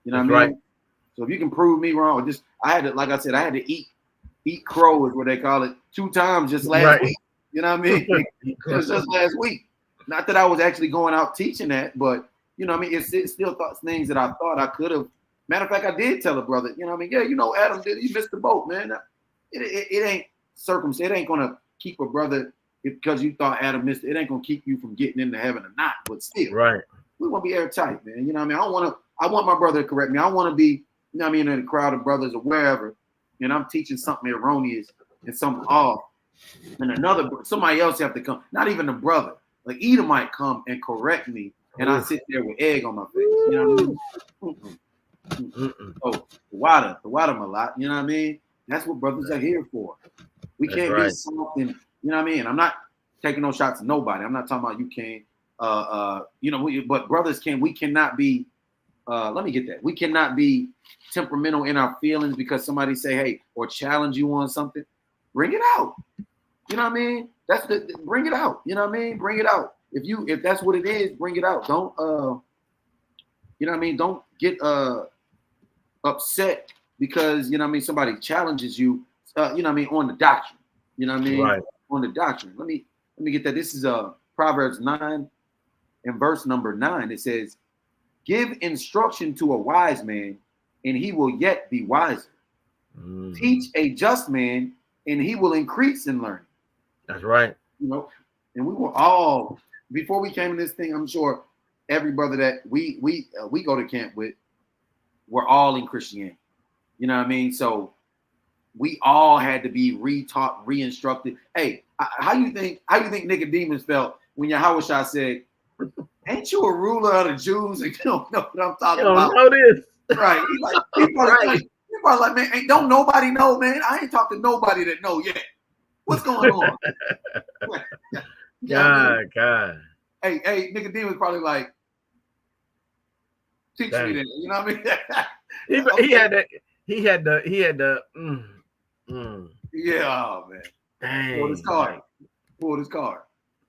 You know what I mean? Right. So if you can prove me wrong, or just, I had to eat crow is what they call it 2 times just last week. You know what I mean? Just last week. Not that I was actually going out teaching that, but you know what I mean? It's still things that I thought I could have. Matter of fact, I did tell a brother, you know what I mean? Yeah, you know, Adam did. He missed the boat, man. It ain't circumstance. It ain't going to keep a brother because you thought Adam missed it. It ain't going to keep you from getting into heaven or not, but still. Right. We want to be airtight, man. You know what I mean? I want my brother to correct me. I want to be, you know what I mean, in a crowd of brothers or wherever, and I'm teaching something erroneous and something off, and somebody else have to come, not even a brother, like Edom might come and correct me, and I sit there with egg on my face. You know what I mean? Oh, the water a lot. You know what I mean? That's what brothers are here for. We can't be something. You know what I mean? I'm not taking no shots at nobody. I'm not talking about you can't. You know, but brothers we cannot be let me get that. We cannot be temperamental in our feelings because somebody say, hey, or challenge you on something. Bring it out. You know what I mean? That's bring it out. You know what I mean? Bring it out. If that's what it is, bring it out. Don't you know what I mean? Don't get upset because you know what I mean somebody challenges you, you know what I mean, on the doctrine. You know what I mean? Right. On the doctrine. Let me get that. This is Proverbs 9 and verse number 9. It says, give instruction to a wise man, and he will yet be wiser. Teach a just man, and he will increase in learning. That's right. You know, and we were all before we came in this thing. I'm sure every brother that we go to camp with, we're all in Christianity. You know what I mean? So we all had to be re-taught, re-instructed. Hey, how you think Nicodemus felt when Yahushua said, "Ain't you a ruler of the Jews?" And you don't know what I'm talking about. You don't know this, right? He probably like, man, ain't don't nobody know, man. I ain't talked to nobody that know yet. What's going on? God. Hey, Nicodemus probably like, teach me that. You know what I mean? He had that. He had the. Yeah, oh, man. Dang. Pulled his card.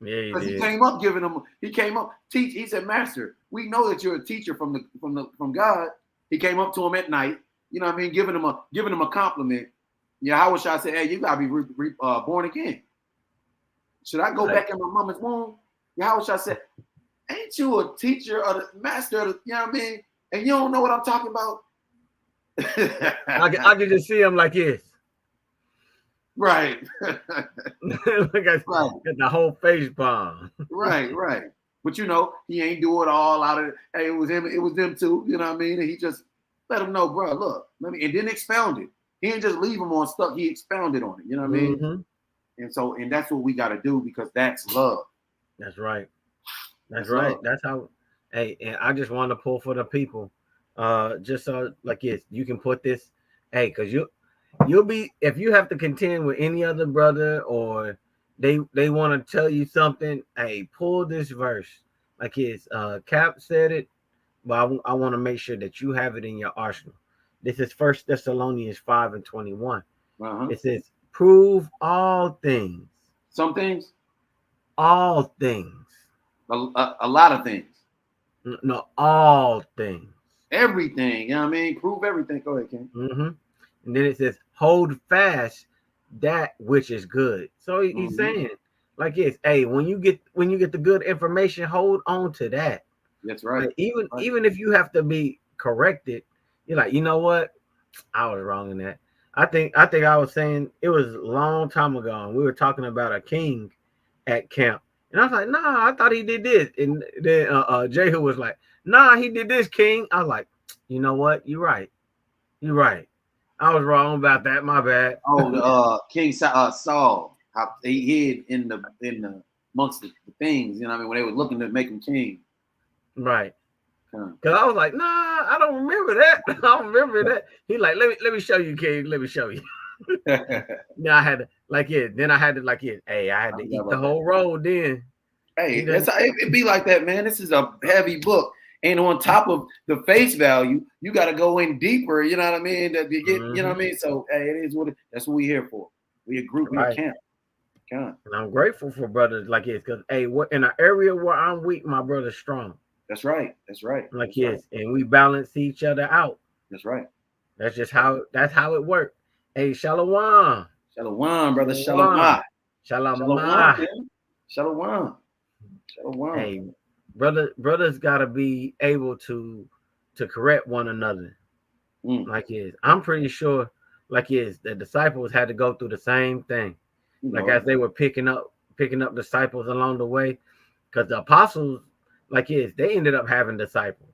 Yeah, because he came up giving him. He came up teach. He said, "Master, we know that you're a teacher from God." He came up to him at night. You know what I mean? Giving him a compliment. Yahushua said, "Hey, you gotta be born again. Should I go back in my mama's womb?" Yahushua said, "Ain't you a teacher or the master of the, you know what I mean? And you don't know what I'm talking about." I can just see him like this. Right. Look at the whole face bomb. Right. But you know, he ain't do it all out of hey, it was him, it was them too, you know what I mean? And he just let him know, bro, look, and then expounded. He didn't just leave him on stuck, he expounded on it, you know what I mean? Mm-hmm. And that's what we gotta do because that's love. That's right. That's right. Love. That's how and I just want to pull for the people. Just so like you can put this, because you'll be if you have to contend with any other brother or they want to tell you something, pull this verse. Like Cap said it, but I want to make sure that you have it in your arsenal. This is 1 Thessalonians 5:21. It says, prove all things. Some things? All things. A lot of things. No, all things. Everything, you know what I mean? Prove everything. Go ahead, King. Mm-hmm. And then it says, hold fast that which is good. So he's saying, like when you get the good information, hold on to that. That's right. Like, even if you have to be corrected, you're like, you know what? I was wrong in that. I think I was saying it was a long time ago, and we were talking about a king at camp. And I was like, nah, I thought he did this. And then Jehu was like, nah, he did this, King. I was like, you know what? You're right. I was wrong about that. My bad. Oh, King Saul, how he hid in the amongst the things, you know what I mean, when they were looking to make him king. Right. Because I was like, nah, I don't remember that. I don't remember that. He like, let me show you, King. Let me show you. Then I had to I had to eat the whole roll then. Hey, it be like that, man. This is a heavy book. And on top of the face value, you got to go in deeper. You know what I mean? That you get, you know what I mean? So, it is that's what we're here for. We a group, we a camp. And I'm grateful for brothers like this because, what in an area where I'm weak, my brother's strong. That's right. Like and we balance each other out. That's right. That's just how it works. Hey, shalom. Shalom, brother. Shalom. Hey, brothers gotta be able to correct one another. Like I'm pretty sure the disciples had to go through the same thing. Like as they were picking up disciples along the way, because the apostles, they ended up having disciples.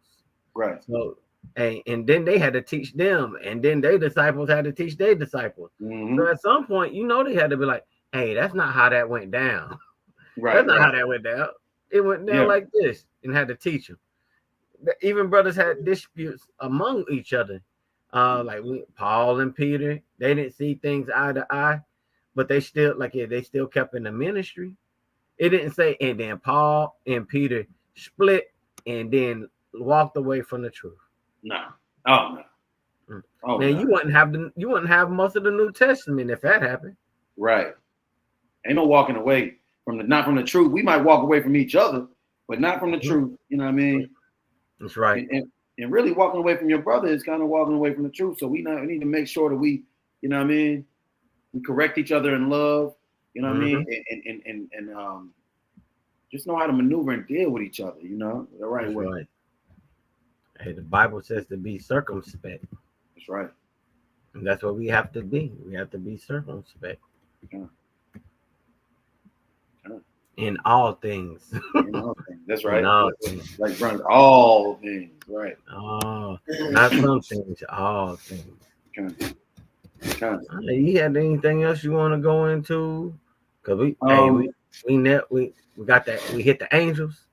Right. So and then they had to teach them, and then their disciples had to teach their disciples. So at some point, they had to be like, hey, that's not how that went down. Right. That's not how that went down. It went down like this, and had to teach them. Even brothers had disputes among each other. Like Paul and Peter, they didn't see things eye to eye, but they still they still kept in the ministry. It didn't say, and then Paul and Peter split and then walked away from the truth. No. Oh no. Oh Man, no. you wouldn't have most of the New Testament if that happened. Right. Ain't no walking away from not from the truth. We might walk away from each other, but not from the truth. You know what I mean? That's right. And really walking away from your brother is kind of walking away from the truth. So we need to make sure that we, you know what I mean, we correct each other in love. You know what I mean? And just know how to maneuver and deal with each other. You know, the right That's way. right. Hey, the Bible says to be circumspect. That's right. And that's what we have to be. We have to be circumspect. Yeah. In all things. That's right. In all things. Like brother, all things. Right. Oh, not some things, all things. Kind You had anything else you want to go into? Cause we got that. We hit the angels.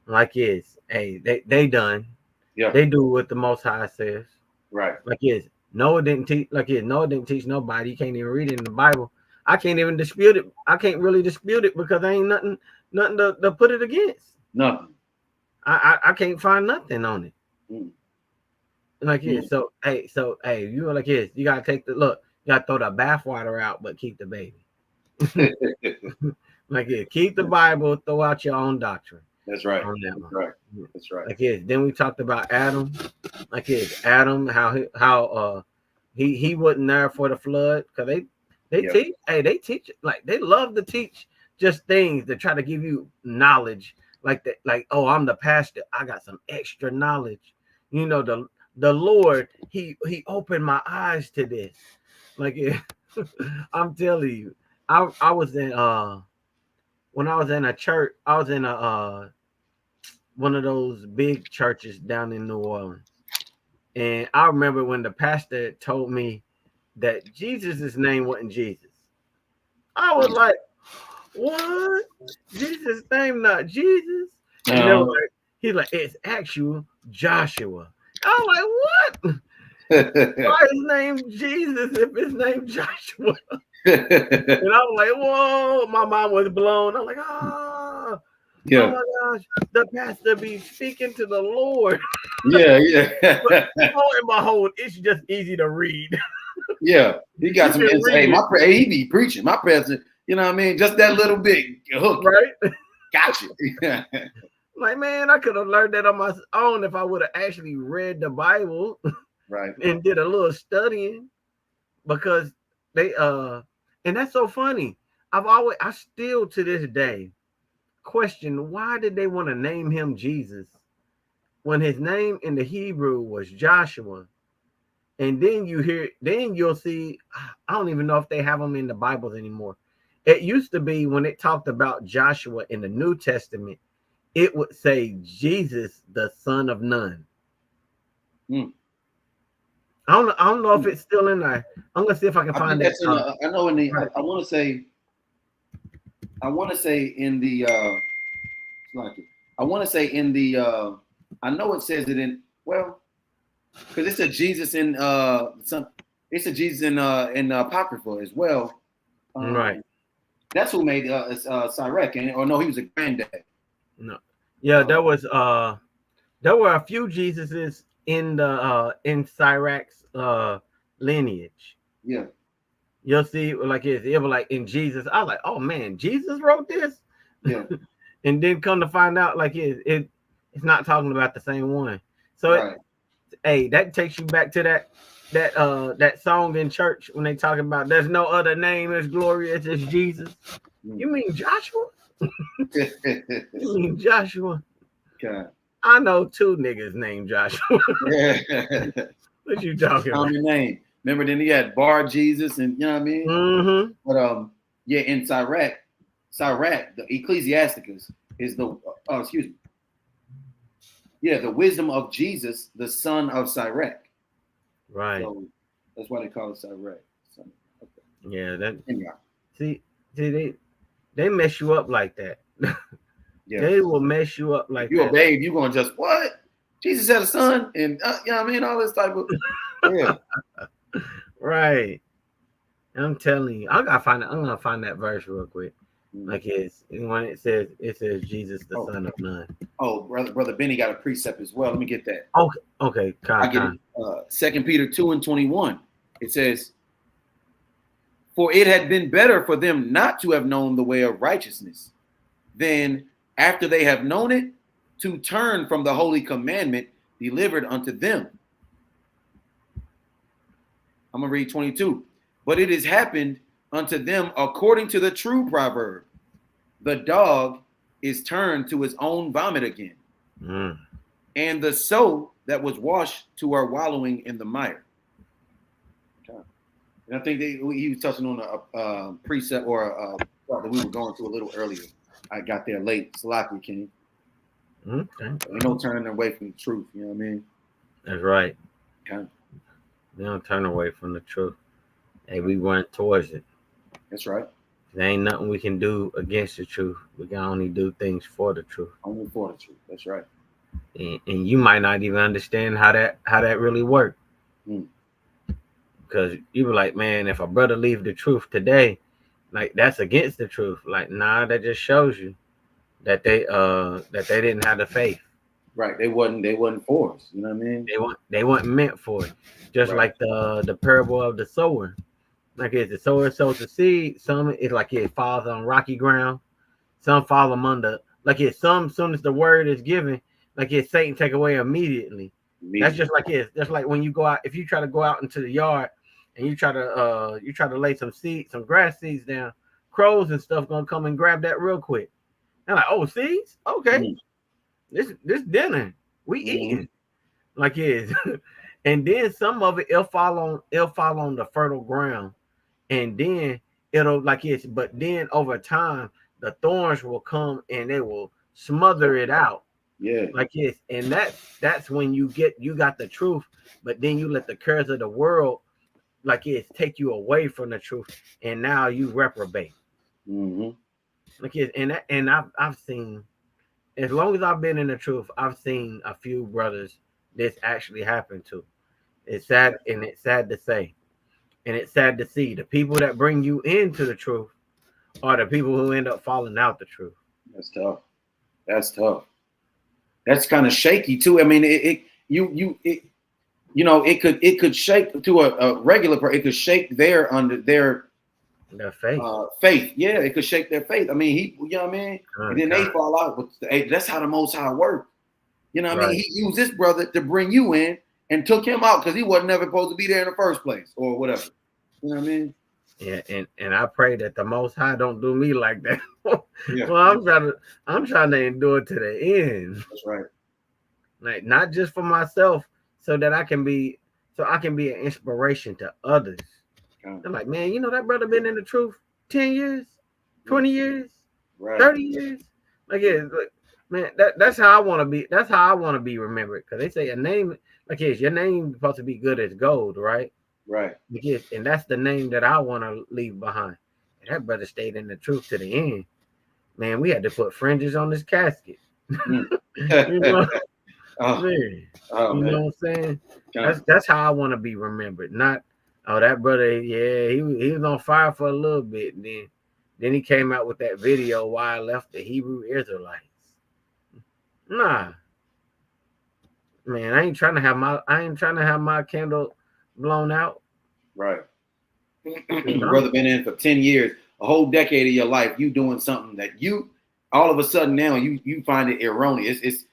Like yes, hey, they done. Yeah. They do what the Most High says. Right. Like yes, Noah didn't teach. Like yes, Noah didn't teach nobody. You can't even read it in the Bible. I can't even dispute it. I can't really dispute it because there ain't nothing to put it against. Nothing. I can't find nothing on it. Mm. Like yeah, so hey, you know, like yes, you gotta take you gotta throw the bathwater out, but keep the baby. Like yeah, keep the Bible, throw out your own doctrine. That's right. On that That's right. That's right. Like yes, then we talked about Adam. Like yes, Adam, how he wasn't there for the flood because they teach. Hey, they teach like they love to teach just things to try to give you knowledge. Like that, like oh, I'm the pastor. I got some extra knowledge. You know the Lord, he opened my eyes to this. Like yeah, I'm telling you, I was in when I was in a church, I was in a one of those big churches down in New Orleans. And I remember when the pastor told me that Jesus' name wasn't Jesus. I was like, what? Jesus' name not Jesus? And they were like, he's like, it's actual Joshua. I was like, what? Why his name Jesus if his name Joshua? And I was like, whoa, my mind was blown. I was like, oh my gosh, the pastor be speaking to the Lord. Yeah. But in my whole, it's just easy to read. Yeah, he got some insight. Hey, he be preaching. My pastor, you know what I mean? Just that little bit hook. Right? Gotcha. Like, man, I could have learned that on my own if I would have actually read the Bible. Right. And did a little studying. Because they and that's so funny. I still to this day question why did they want to name him Jesus when his name in the Hebrew was Joshua. And then you'll see, I don't even know if they have them in the Bibles anymore. It used to be when it talked about Joshua in the New Testament, it would say Jesus, the son of Nun. I don't know if it's still in there. I'm gonna see if I can find it. I know in the I want to say in the I want to say in the I know it says it in because it's a Jesus in it's a Jesus in Apocrypha as well. Right. That's who made Sirach, or no, he was a granddad. No. Yeah, there were a few Jesuses in Sirach's lineage. Yeah. You'll see like it was like in Jesus. I was like, oh man, Jesus wrote this? Yeah. And then come to find out like it's not talking about the same one. So hey, that takes you back to that song in church when they talking about there's no other name as glorious as Jesus. You mean Joshua? You mean Joshua? God. I know two niggas named Joshua. What you talking about? Common name. Remember then he had Bar Jesus and you know what I mean? Mm-hmm. But in Sirach, the Ecclesiasticus is the the wisdom of Jesus, the son of Sirach. Right. So that's why they call it Sirach. So, okay. Yeah, see they mess you up like that. Yeah. They will mess you up like that. You a babe, you gonna just what? Jesus had a son, and you know what I mean, all this type of Right. I'm telling you, I'm gonna find that verse real quick. Like when it says Jesus, the Son of None. Oh, brother Benny got a precept as well. Let me get that. Okay, I get it. 2 Peter 2:21. It says, "For it had been better for them not to have known the way of righteousness, than after they have known it, to turn from the holy commandment delivered unto them." I'm gonna read 22. "But it has happened unto them according to the true proverb, the dog is turned to his own vomit again, and the soul that was washed to her wallowing in the mire." And I think he was touching on a precept or a thought that we were going to a little earlier. I got there late. Salaki King. Okay. Ain't no turning away from the truth. You know what I mean? That's right. Okay. They don't turn away from the truth. Hey, we went towards it. That's right. There ain't nothing we can do against the truth. We can only do things for the truth. Only for the truth. That's right. And you might not even understand how that really works. Because you were like, man, if a brother leave the truth today, like that's against the truth. Like, nah, that just shows you that they didn't have the faith. Right. They wasn't for us. You know what I mean? They weren't meant for it. Just like the parable of the sower. Like it's the sower sows the seed. Some it's like it falls on rocky ground. Some fall among the like it's some soon as the word is given, like it's Satan take away immediately. That's just like it's just like when you go out, if you try to go out into the yard and you try to lay some grass seeds down, crows and stuff gonna come and grab that real quick. They're like, oh, seeds? Okay. This dinner. We eating. Like it is. And then some of it'll fall on the fertile ground. And then it'll but then over time the thorns will come and they will smother it out. Yeah. Like it's and that's when you got the truth, but then you let the cares of the world take you away from the truth, and now you reprobate. Like it and I've seen, as long as I've been in the truth, I've seen a few brothers this actually happened to. It's sad, and it's sad to say. And it's sad to see the people that bring you into the truth are the people who end up falling out the truth. That's tough. That's kind of shaky too. I mean, it could shake to a regular person. It could shake their faith. Faith. Yeah, it could shake their faith. I mean, you know what I mean? And then they fall out. But that's how the Most High works. You know what I mean? He used this brother to bring you in and took him out because he wasn't never supposed to be there in the first place or whatever. You know what I mean? Yeah, and I pray that the Most High don't do me like that. Yeah. Well, I'm trying to endure to the end. That's right. Like not just for myself, so that I can be an inspiration to others. I'm like, man, you know that brother been in the truth 10 years, 20 years, 30 years. Like, yeah, man, that's how I want to be. That's how I want to be remembered. Because they say a name, like, yes, your name is supposed to be good as gold, right? Right. Because, and that's the name that I want to leave behind. And that brother stayed in the truth to the end. Man, we had to put fringes on this casket. You know, man. You know what I'm saying? That's how I want to be remembered. Not, oh, that brother, yeah, he was on fire for a little bit, and then he came out with that video why I left the Hebrew Israelites. Nah, man, I ain't trying to have my candle blown out. Right. Brother been in for 10 years, a whole decade of your life, you doing something that you all of a sudden now you find it erroneous. It's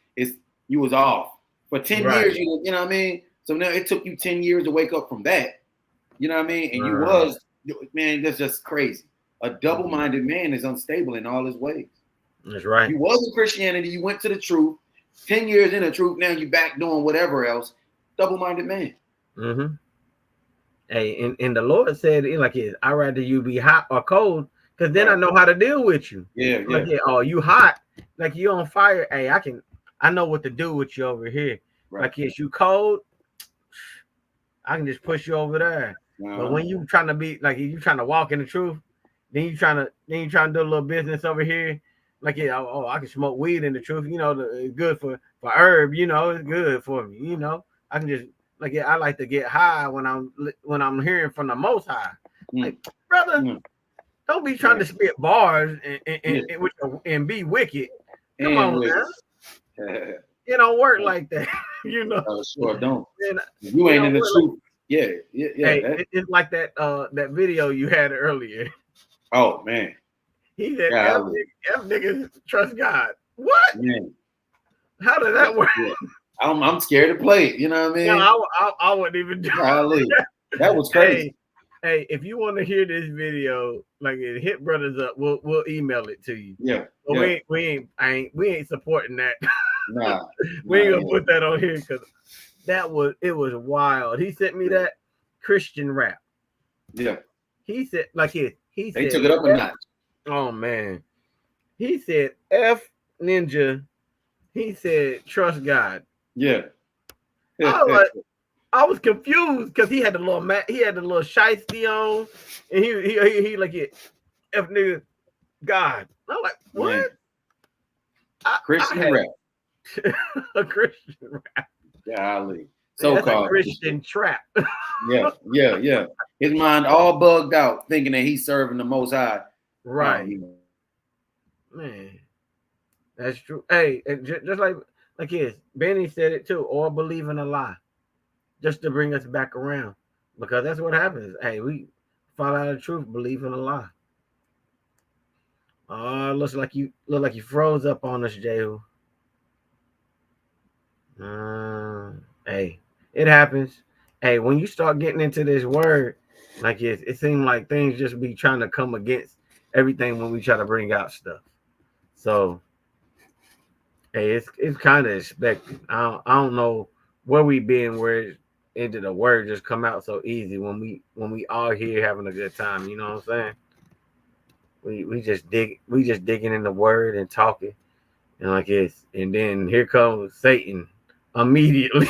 you was off. For 10 years, you know what I mean? So now it took you 10 years to wake up from that. You know what I mean? And you was, man, that's just crazy. A double-minded man is unstable in all his ways. That's right. You was in Christianity, you went to the truth. 10 years in the truth, now you back doing whatever else. Double-minded man. Mm-hmm. Hey, and the Lord said, like, I'd rather you be hot or cold, because then I know how to deal with you. Yeah, like, oh, you hot, like you on fire. Hey, I know what to do with you over here. Like, yes, you cold, I can just push you over there. But when you trying to be like, you trying to walk in the truth, then you trying to do a little business over here. Like, yeah, oh, I can smoke weed in the truth. You know, it's good for herb. You know, it's good for me. You know, I can just. Like, yeah, I like to get high when I'm hearing from the Most High. Like, brother, Don't be trying to spit bars and be wicked. Come on, man. It don't work like that. You know. Sure don't. And, you ain't in the truth. Hey, it's like that that video you had earlier. Oh man. He said, F niggas trust God. What? Man. How did that work? Yeah. I'm scared to play it. You know what I mean? No, I wouldn't even do it. That was crazy. Hey, if you want to hear this video, like it hit brothers up, we'll email it to you. Yeah. But we ain't supporting that. Nah. We ain't gonna put that on here because it was wild. He sent me that Christian rap. Yeah. He said they took it up a notch. Oh man. He said F Ninja. He said trust God. Yeah. I was confused because he had the little shiesty on, and he like it F nigga God. I'm like, what? Christian rap. A Christian rap. Golly. So-called Christian trap. Yeah. His mind all bugged out, thinking that he's serving the Most High. Right. Man, that's true. Hey, just like his Benny said it too, or believe in a lie, just to bring us back around, because that's what happens. Hey, we fall out of the truth, believe in a lie. Oh, looks like you froze up on us, Jehu. Hey, it happens. Hey, when you start getting into this word, like it seems like things just be trying to come against everything when we try to bring out stuff. So, hey, it's kind of expected. I don't know where we been where into the word just come out so easy when we all here having a good time. You know what I'm saying? We just digging in the word and talking, and then here comes Satan immediately.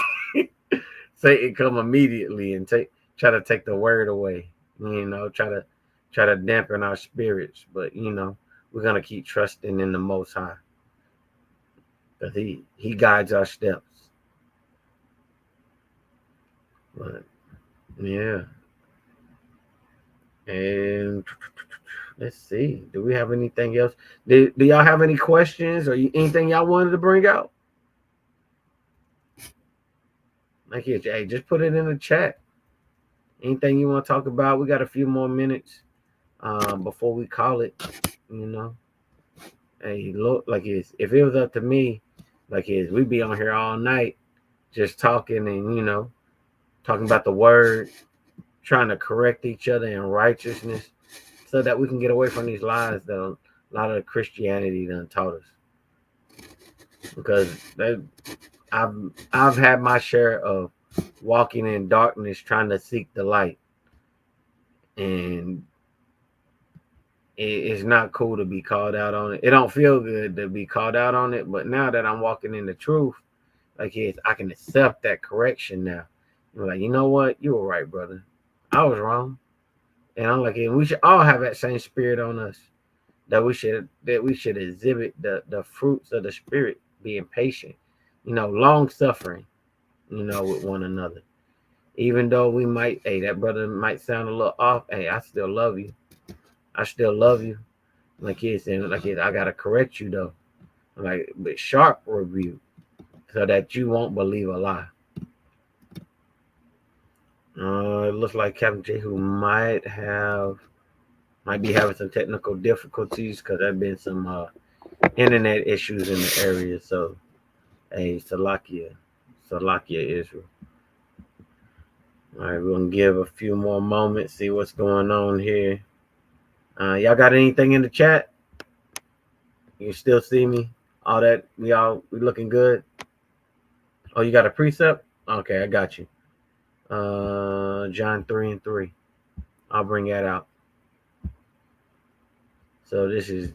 Satan come immediately and try to take the word away. You know, try to dampen our spirits, but you know, we're gonna keep trusting in the Most High, because he guides our steps. But yeah, and let's see. Do we have anything else? Do y'all have any questions or anything y'all wanted to bring out? Like, hey, just put it in the chat. Anything you want to talk about? We got a few more minutes before we call it. You know, hey, look, if it was up to me, we'd be on here all night, just talking and talking about the word, trying to correct each other in righteousness, so that we can get away from these lies that a lot of Christianity done taught us. Because I've had my share of walking in darkness, trying to seek the light, and it's not cool to be called out on it. It don't feel good to be called out on it, but now that I'm walking in the truth, I can accept that correction now. I'm like, you know what? You were right, brother. I was wrong. And I'm like, we should all have that same spirit on us, that we should exhibit the fruits of the spirit, being patient, long suffering, with one another. Even though we might, that brother might sound a little off. Hey, I still love you. I still love you. I gotta correct you though. But sharp rebuke, so that you won't believe a lie. It looks like Captain Jehu might be having some technical difficulties, because there have been some internet issues in the area. So, hey, Salakia Israel. All right, we're gonna give a few more moments, see what's going on here. Y'all got anything in the chat? You can still see me? All that we looking good? Oh, you got a precept? Okay, I got you. John 3:3. I'll bring that out. So this is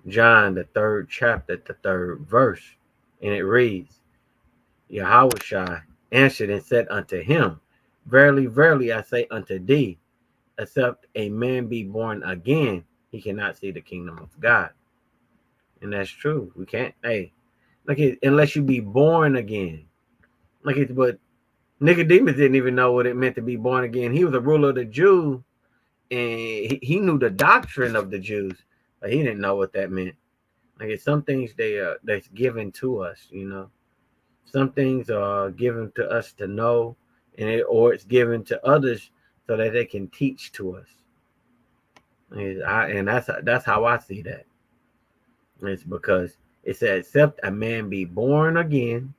John, the 3rd chapter, the 3rd verse, and it reads, Yahushua answered and said unto him, Verily, verily, I say unto thee, except a man be born again, he cannot see the kingdom of God. And that's true. We can't, unless you be born again. But Nicodemus didn't even know what it meant to be born again. He was a ruler of the Jews, he knew the doctrine of the Jews, but he didn't know what that meant. Like it's some things that's given to us, you know. Some things are given to us to know, or it's given to others so that they can teach to us. And that's how I see that. It's because it said, "Except a man be born again,"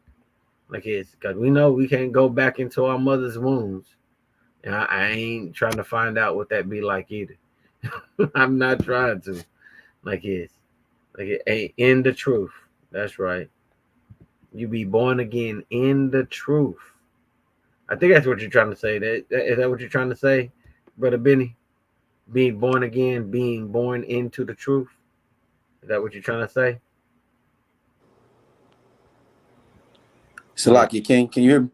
like it's because we know we can't go back into our mother's wombs. And I ain't trying to find out what that be like either. I'm not trying to. Like it ain't in the truth. That's right. You be born again in the truth. I think that's what you're trying to say. Is that what you're trying to say, Brother Benny? Being born again, being born into the truth. Is that what you're trying to say? Salaki, can you hear me?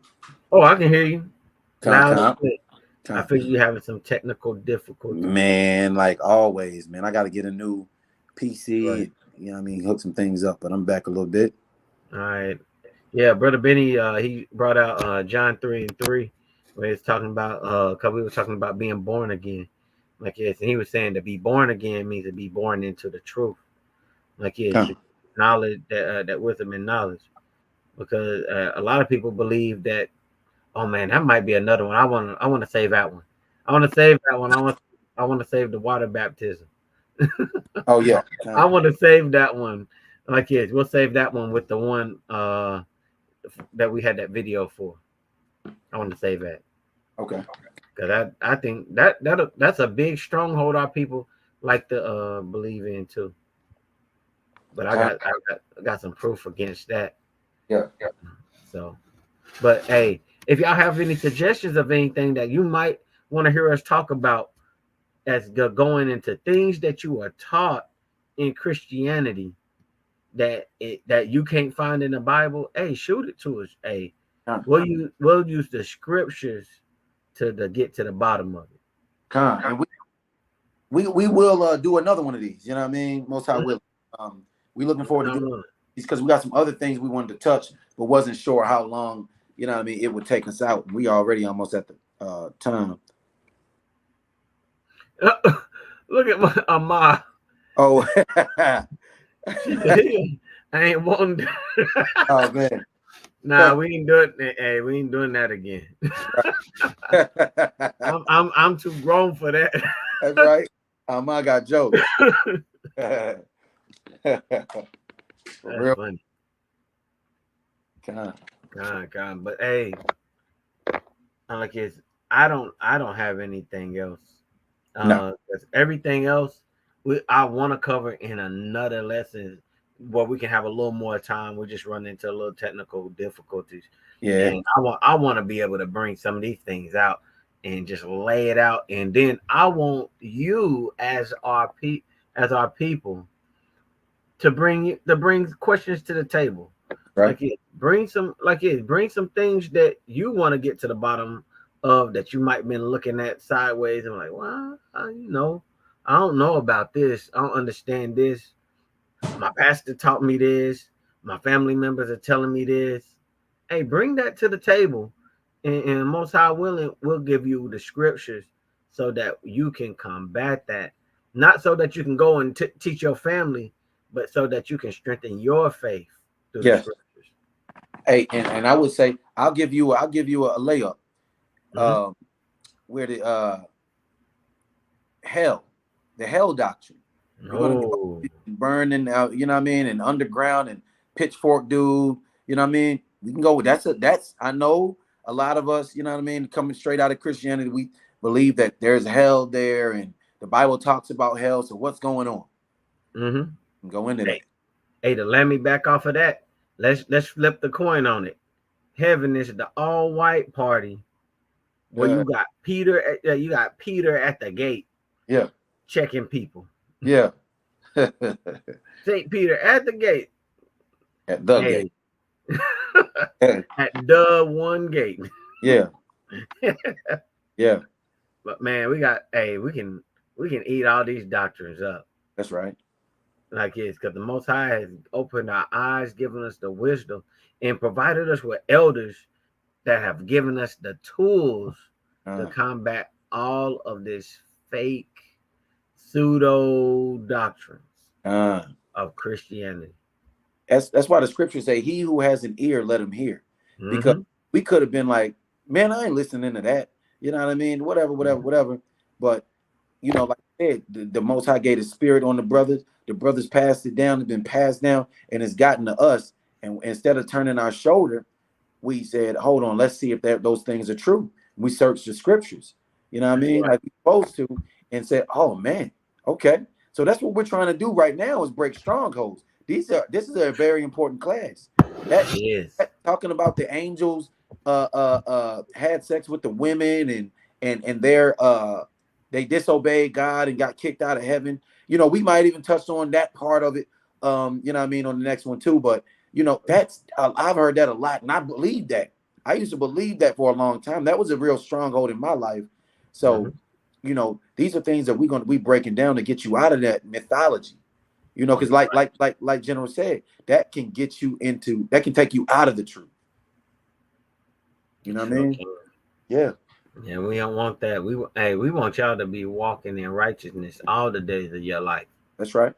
Oh, I can hear you loud and clear. I Con. feel you having some technical difficulties. Man, like always, man. I got to get a new PC. Right. You know what I mean? Hook some things up, but I'm back a little bit. All right. Yeah, Brother Benny, he brought out John 3:3, where he's talking about because we were talking about being born again. Like yes, and he was saying to be born again means to be born into the truth. Like yes, Con. knowledge that wisdom and knowledge. Because a lot of people believe that, oh man, that might be another one. I want to save that one. I want to save that one. I want to save the water baptism. Oh yeah. I want to save that one. Like yes, we'll save that one with the one that we had that video for. I want to save that. Okay. Because I think that's a big stronghold our people like to believe in too. But I got some proof against that. Yeah. So, but hey, if y'all have any suggestions of anything that you might want to hear us talk about as going into things that you are taught in Christianity that you can't find in the Bible, hey, shoot it to us. Hey, we'll use the scriptures to get to the bottom of it. And we will do another one of these. You know what I mean? Most High will. We looking forward to doing these because we got some other things we wanted to touch, but wasn't sure how long. You know what I mean? It would take us out. We already almost at the time. Look at my Ama. Oh, She said, I ain't wanting. Oh man. Nah, we ain't doing. Hey, we ain't doing that again. I'm too grown for that. That's right. I got jokes. For real. Funny. God. But hey, like it's I don't have anything else. No. Everything else I want to cover in another lesson where we can have a little more time. We just run into a little technical difficulties. Yeah. And I want to be able to bring some of these things out and just lay it out. And then I want you as our people to bring questions to the table. Right. Bring some things that you want to get to the bottom of that you might have been looking at sideways and like, well, I don't know about this. I don't understand this. My pastor taught me this. My family members are telling me this. Hey, bring that to the table, and Most High willing, we'll give you the scriptures so that you can combat that. Not so that you can go and teach your family, but so that you can strengthen your faith through the scriptures. Hey, and I would say I'll give you a layup. Where the hell doctrine. You're gonna go burning out, you know what I mean, and underground and pitchfork dude, you know what I mean? We can go with that's I know a lot of us, you know what I mean, coming straight out of Christianity, we believe that there's hell there and the Bible talks about hell. So what's going on? Go into that. Hey, to let me back off of that, let's flip the coin on it. Heaven is the all-white party where you got Peter at the gate. Yeah. Checking people. Yeah. St. Peter at the gate. At the gate. At the one gate. Yeah. Yeah. But man, we can eat all these doctrines up. That's right. Like it's because the Most High has opened our eyes, given us the wisdom, and provided us with elders that have given us the tools to combat all of this fake pseudo doctrines Uh, of Christianity. that's why the scriptures say, "He who has an ear, let him hear." Because Mm-hmm. we could have been like, "Man, I ain't listening to that." You know what I mean? Whatever. But like I said, the Most High gave the Spirit on the brothers. The brothers passed it down. It's been passed down, and it's gotten to us. And instead of turning our shoulder, we said, "Hold on, let's see if those things are true." We searched the scriptures. You know what I mean? Like we're supposed to, and said, "Oh man, okay." So that's what we're trying to do right now is break strongholds. This is a very important class. That, Yes. that talking about the angels had sex with the women and they disobeyed God and got kicked out of heaven. We might even touch on that part of it. You know what I mean, on the next one too. But that's I've heard that a lot, and I believe that. I used to believe that for a long time. That was a real stronghold in my life. Mm-hmm. So, these are things that we're going to be breaking down to get you out of that mythology. Because like General said, that can take you out of the truth. You know what I Sure mean? can. Yeah, Yeah, we don't want that. We want y'all to be walking in righteousness all the days of your life. that's right.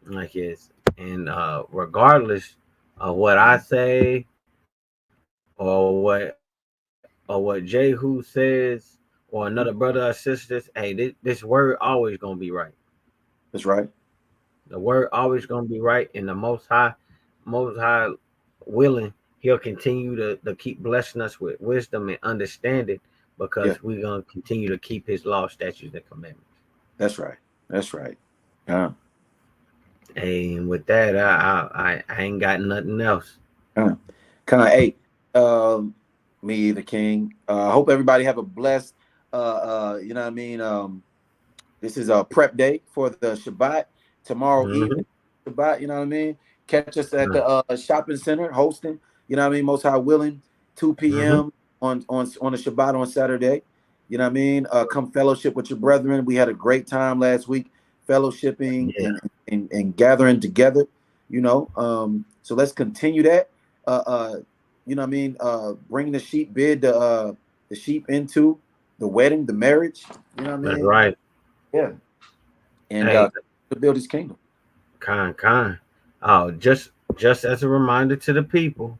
Like it's and regardless of what I say or what Jehu says or another brother or sisters, hey, this word always gonna be right. That's right. The word always gonna be right, and the most high willing, he'll continue to keep blessing us with wisdom and understanding Yeah, because we're gonna continue to keep his law, statutes, and commandments. that's right. That's right. Uh, And with that, I ain't got nothing else. uh, hey, me the king. I hope everybody have a blessed. You know what I mean. This is a prep day for the Shabbat tomorrow Mm-hmm. evening. Shabbat, you know what I mean. Catch us at the shopping center hosting. You know what I mean. Most High willing, 2 Mm-hmm. p.m. on the Shabbat on Saturday. You know what I mean. Come fellowship with your brethren. We had a great time last week, fellowshipping Yeah, and gathering together. So let's continue that. You know what I mean. Bring the sheep bid the sheep into the wedding, the marriage. You know what I that's mean. right. Yeah, and Hey, to build his kingdom. kind. Oh, just as a reminder to the people,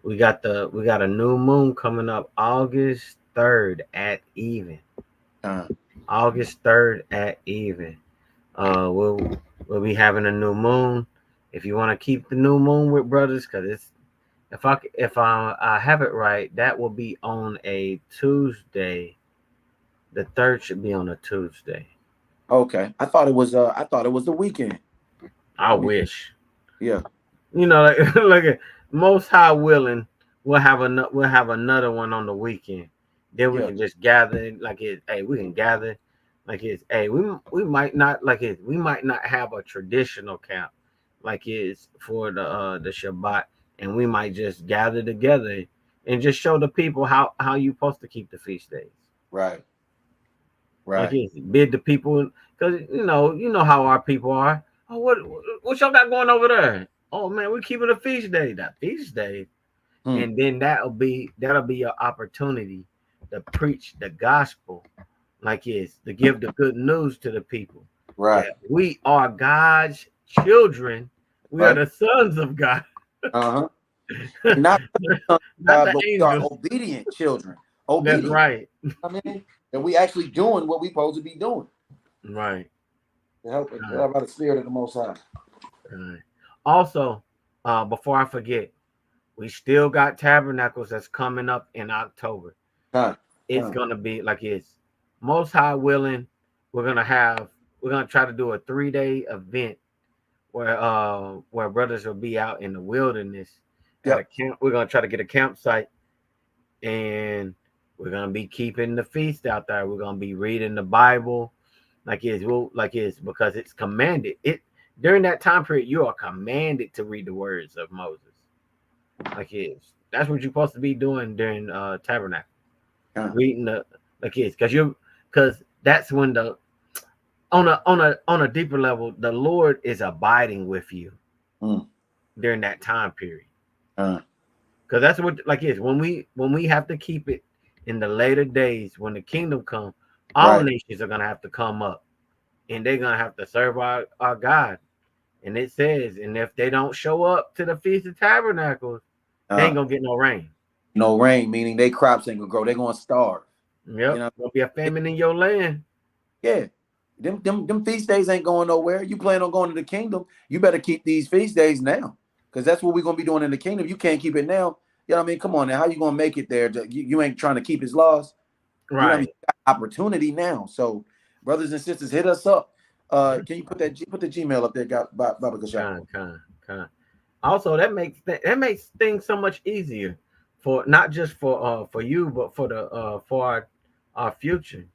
we got a new moon coming up August 3rd at even. Uh, August 3rd at even. We'll be having a new moon. If you want to keep the new moon with brothers, because it's if I have it right, that will be on a Tuesday. The third should be on a Tuesday. okay, I thought it was the weekend. I wish. Yeah, Like look at most high willing, we'll have another one on the weekend. Then we yeah, can just gather like it. Hey, we can gather like it's. Hey, we might not like it. We might not have a traditional camp like it's for the Shabbat, and we might just gather together and just show the people how you supposed to keep the feast days. right, Like right. it's bid the people because you know how our people are. Oh, what y'all got going over there? Oh man, we keeping a feast day. That feast day, Hmm, and then that'll be your opportunity to preach the gospel, like it's to give the good news to the people right, that we are God's children. We are right. the sons of God, Uh-huh. And not not God, the but we are angels. obedient children. That's Obedient. right. I mean, and we actually doing what we supposed to be doing Right. to help us Right. by the Spirit of the Most High. Right. Also, before I forget, we still got tabernacles that's coming up in October. Huh, It's huh. gonna be like it's most high willing. We're gonna try to do a 3-day event where brothers will be out in the wilderness at a Yep. camp. We're gonna try to get a campsite and we're gonna be keeping the feast out there. We're gonna be reading the Bible like it's because it's commanded. It during that time period you are commanded to read the words of Moses. Like it's that's what you're supposed to be doing during tabernacle, Huh. reading the kids, because that's when the on a deeper level, the Lord is abiding with you Hmm, during that time period. huh. Because that's what like is when we have to keep it in the later days when the kingdom comes, All nations are gonna have to come up, and they're gonna have to serve our God. And it says, and if they don't show up to the Feast of Tabernacles, they ain't gonna get no rain. No rain, meaning they crops ain't gonna grow. They're gonna starve. Yep, You know, gonna be a famine in your land. yeah. Them feast days ain't going nowhere. You plan on going to the kingdom, you better keep these feast days now. Because that's what we're gonna be doing in the kingdom. You can't keep it now. You know what I mean? Come on now. How you gonna make it there? You ain't trying to keep his laws. You know what I mean? Right. You got opportunity now. So brothers and sisters, hit us up. Can you put the Gmail up there, Baba Kashaf? Kind. Also, that makes things so much easier for not just for you, but for our future.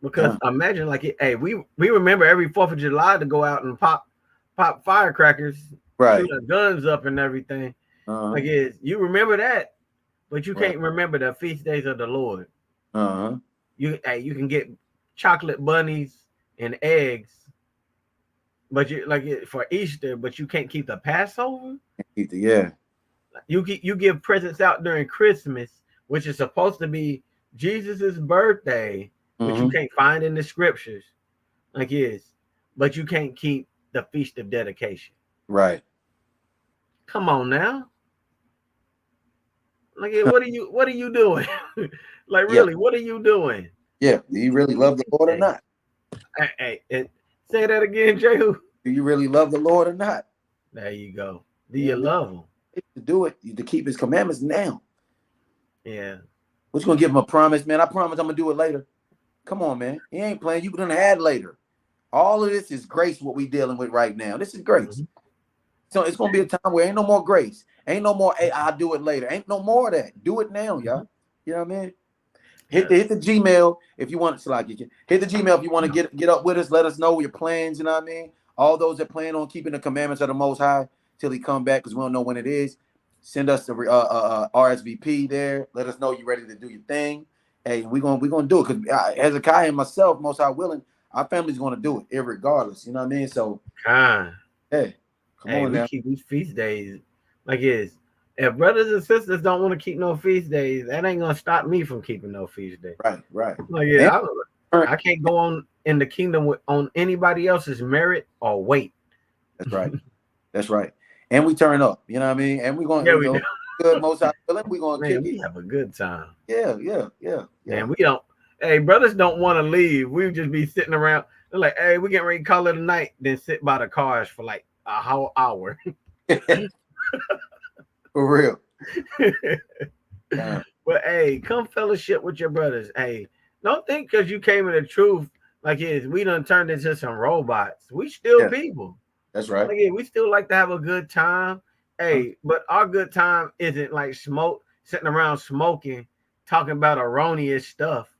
Because imagine like hey, we remember every 4th of July to go out and pop firecrackers, Right. shoot our guns up and everything. Like you remember that, but you can't remember the feast days of the Lord. You can get chocolate bunnies and eggs, but you like it for Easter, but you can't keep the Passover. Yeah. You give presents out during Christmas, which is supposed to be Jesus's birthday, which you can't find in the scriptures. Like is, but you can't keep the Feast of Dedication. Right. Come on now. Like what are you doing? Like really, what are you doing? Yeah. Do you really love the Lord or not? Hey, say that again, Jehu. Do you really love the Lord or not? There you go. Do you love him? To do it, to keep his commandments now. Yeah. We're just gonna give him a promise, man. I promise I'm gonna do it later. Come on, man. He ain't playing. You gonna add later. All of this is grace, what we dealing with right now. This is grace. So it's gonna be a time where ain't no more grace. Ain't no more, hey, I'll do it later. Ain't no more of that. Do it now, y'all. You know what I mean? Hit the Gmail if you want to hit the Gmail if you want to get up with us. Let us know your plans. You know what I mean? All those that plan on keeping the commandments of the Most High till He come back, because we don't know when it is. Send us the RSVP there. Let us know you're ready to do your thing. Hey, we're gonna do it because Hezekiah and myself, Most High willing, our family's gonna do it irregardless. You know what I mean? So, hey, come on we now. keep these feast days like is. If brothers and sisters don't want to keep no feast days, that ain't gonna stop me from keeping no feast days. Right. Like I can't go on in the kingdom on anybody else's merit or weight. That's right. And we turn up. You know what I mean? And we're gonna good Most High willing. We're gonna kick we it. have a good time. Yeah. And we don't. Hey, brothers don't want to leave. We just be sitting around. They're like, hey, we getting ready to call it a night. Then sit by the cars for like a whole hour. For real. But hey, come fellowship with your brothers. Hey, don't think because you came in the truth like we done turned into some robots. We still people. That's right. Like, we still like to have a good time. Hey, but our good time isn't like sitting around smoking, talking about erroneous stuff.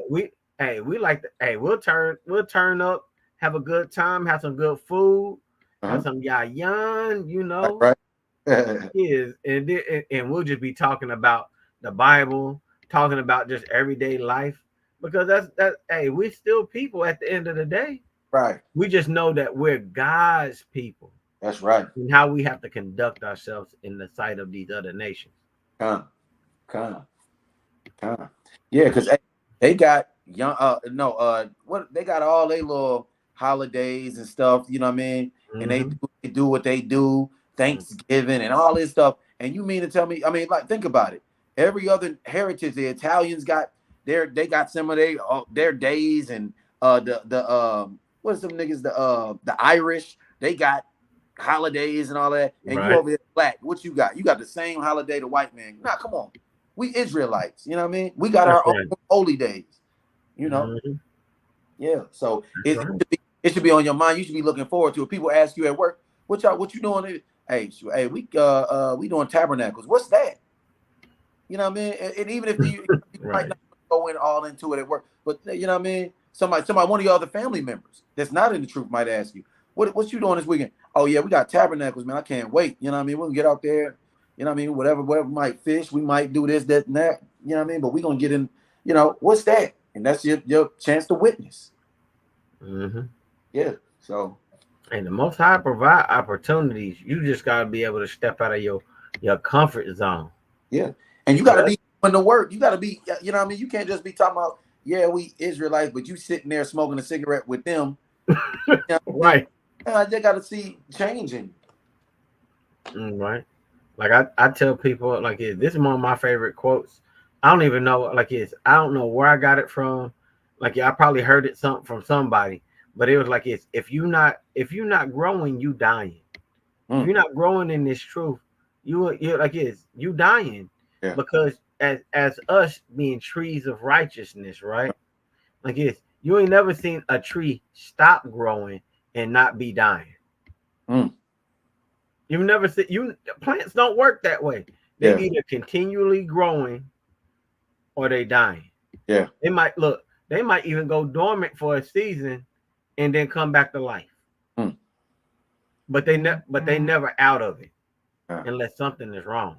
We like to, we'll turn up, have a good time, have some good food, have some yayan, you know. Right. And we'll just be talking about the Bible, talking about just everyday life, because that's we're still people at the end of the day. Right. We just know that we're God's people. That's right. And how we have to conduct ourselves in the sight of these other nations. Yeah, because they got what they got all their little holidays and stuff, you know what I mean? And they do what they do, Thanksgiving and all this stuff. And you mean to tell me, I mean, like, think about it. Every other heritage, the Italians got they got some of their days, and what's some niggas, the Irish, they got holidays and all that. And you over there black, what you got? You got the same holiday the white man. Nah, come on. We Israelites, you know what I mean? We got our own holy days, you know? Yeah. So it should be on your mind. You should be looking forward to it. People ask you at work, what you doing? Hey, we doing tabernacles. What's that? You know what I mean? And even if you might not go all into it at work, but you know what I mean? Somebody, one of your other family members that's not in the truth might ask you, what you doing this weekend? Oh yeah, we got tabernacles, man. I can't wait. You know what I mean? We'll get out there. You know what I mean? Whatever, we might fish, we might do this, that, and that. You know what I mean? But we're gonna get in. You know what's that? And that's your chance to witness. Yeah. So. And the Most High provide opportunities. You just gotta be able to step out of your comfort zone. Yeah. And you gotta be doing the work. You gotta be. You know what I mean? You can't just be talking about, yeah, we Israelites, but you sitting there smoking a cigarette with them. You know, Right. they got to see changing. Right. Like I tell people like this is one of my favorite quotes. I don't even know I don't know where I got it from. Like I probably heard it from somebody, but it was like it's if you not growing, you dying. If you're not growing in this truth, you like you dying. Yeah. Because as us being trees of righteousness, right? Like you ain't never seen a tree stop growing and not be dying. Mm. You've never seen plants don't work that way. They Yeah. either continually growing or they dying. Yeah. They might even go dormant for a season and then come back to life. Mm. But they never out of it Huh. unless something is wrong.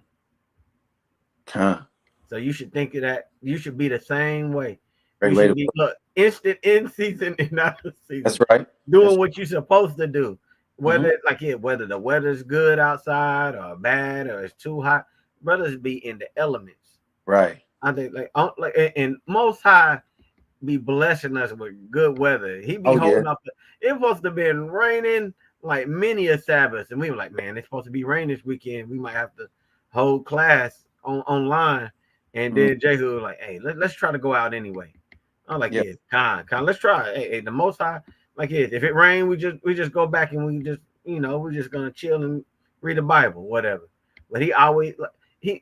Huh. So you should think of that. You should be the same way. Great You way should to be instant in season and out of season. That's right. Doing what you're supposed to do. Whether Mm-hmm. whether the weather's good outside or bad or it's too hot, brothers be in the elements. Right. I think and Most High be blessing us with good weather. He be holding up. It's supposed to be raining like many a Sabbath, and we were like, man, it's supposed to be rain this weekend. We might have to hold class online. And then Jehu was like, hey, let's try to go out anyway. I'm like, yeah, con. Let's try it. Hey, the Most High, if it rain, we just go back and we just, we're just gonna chill and read the Bible, whatever. But he always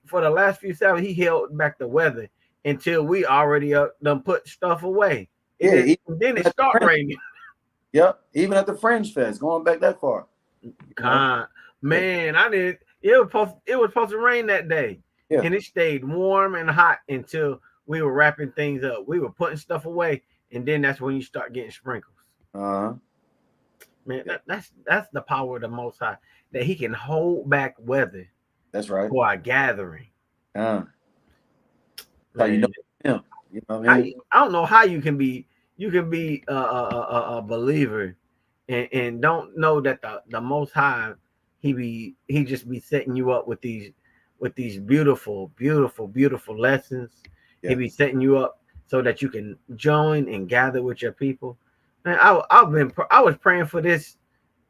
for the last few Sabbaths, he held back the weather until we already done put stuff away. Then it start raining. Yep, even at the Fringe Fest, going back that far. Man, I did. It was supposed to rain that day, and it stayed warm and hot until we were wrapping things up. We were putting stuff away, and then that's when you start getting sprinkles. Man, that's the power of the Most High, that He can hold back weather. That's right. For our gathering. How you know Him? You know what I mean? I don't know how you can be a believer and don't know that the Most High he just be setting you up with these beautiful lessons. He be setting you up so that you can join and gather with your people. Man, I was praying for this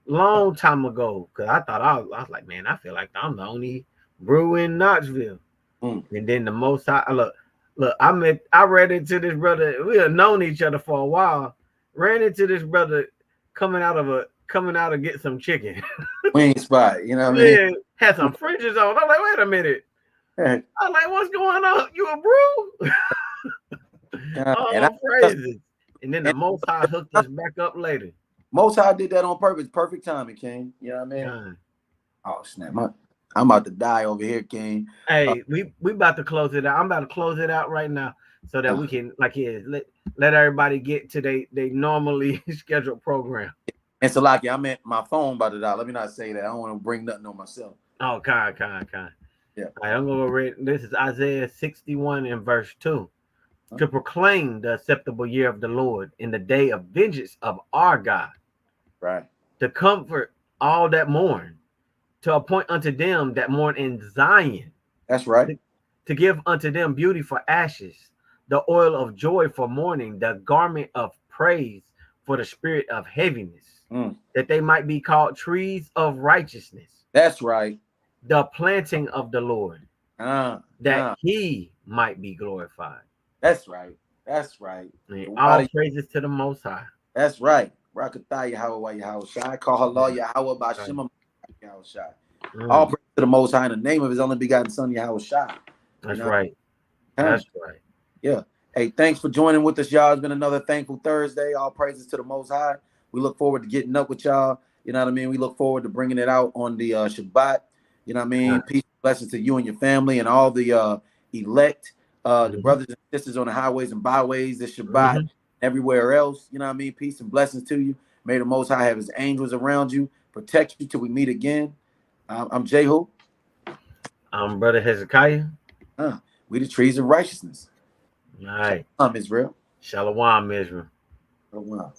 long time ago because I thought I was like, man, I feel like I'm the only brew in Knoxville. And then the Most High, look, I ran into this brother. We had known each other for a while. Ran into this brother coming out of get some chicken. Wing spot, you know what I mean? Had some fringes on. I'm like, wait a minute. I'm like, what's going on? You a brew? Praises. And then the Most High hooked us back up later. Most High did that on purpose. Perfect timing, King. You know what I mean? Oh, snap. I'm about to die over here, King. Hey, we about to close it out. I'm about to close it out right now so that we can let everybody get to they normally scheduled program. And so, like, I'm at my phone about to die. Let me not say that. I don't want to bring nothing on myself. Oh, kind. Yeah. All right, I'm gonna read. This is Isaiah 61 and verse 2. To proclaim the acceptable year of the Lord in the day of vengeance of our God. Right. To comfort all that mourn. To appoint unto them that mourn in Zion. That's right. To give unto them beauty for ashes, the oil of joy for mourning, the garment of praise for the spirit of heaviness, that they might be called trees of righteousness. That's right. The planting of the Lord, that He might be glorified. That's right. That's right. All praises to the Most High. That's right. Rakatah Yahweh Yahweh Shai. Call Allah Yahweh Bashima. All praise to the Most High in the name of His only begotten Son, Yahweh Shai. That's right. That's right. Yeah. Hey, thanks for joining with us, y'all. It's been another thankful Thursday. All praises to the Most High. We look forward to getting up with y'all. You know what I mean? We look forward to bringing it out on the Shabbat. You know what I mean? Peace and blessings to you and your family and all the elect, the brothers and sisters on the highways and byways, this Shabbat, everywhere else. You know what I mean? Peace and blessings to you. May the Most High have His angels around you, protect you till we meet again. I'm Jehu. I'm Brother Hezekiah. We the trees of righteousness. All right. Shalom, Israel. Shalom, Israel. Shalom.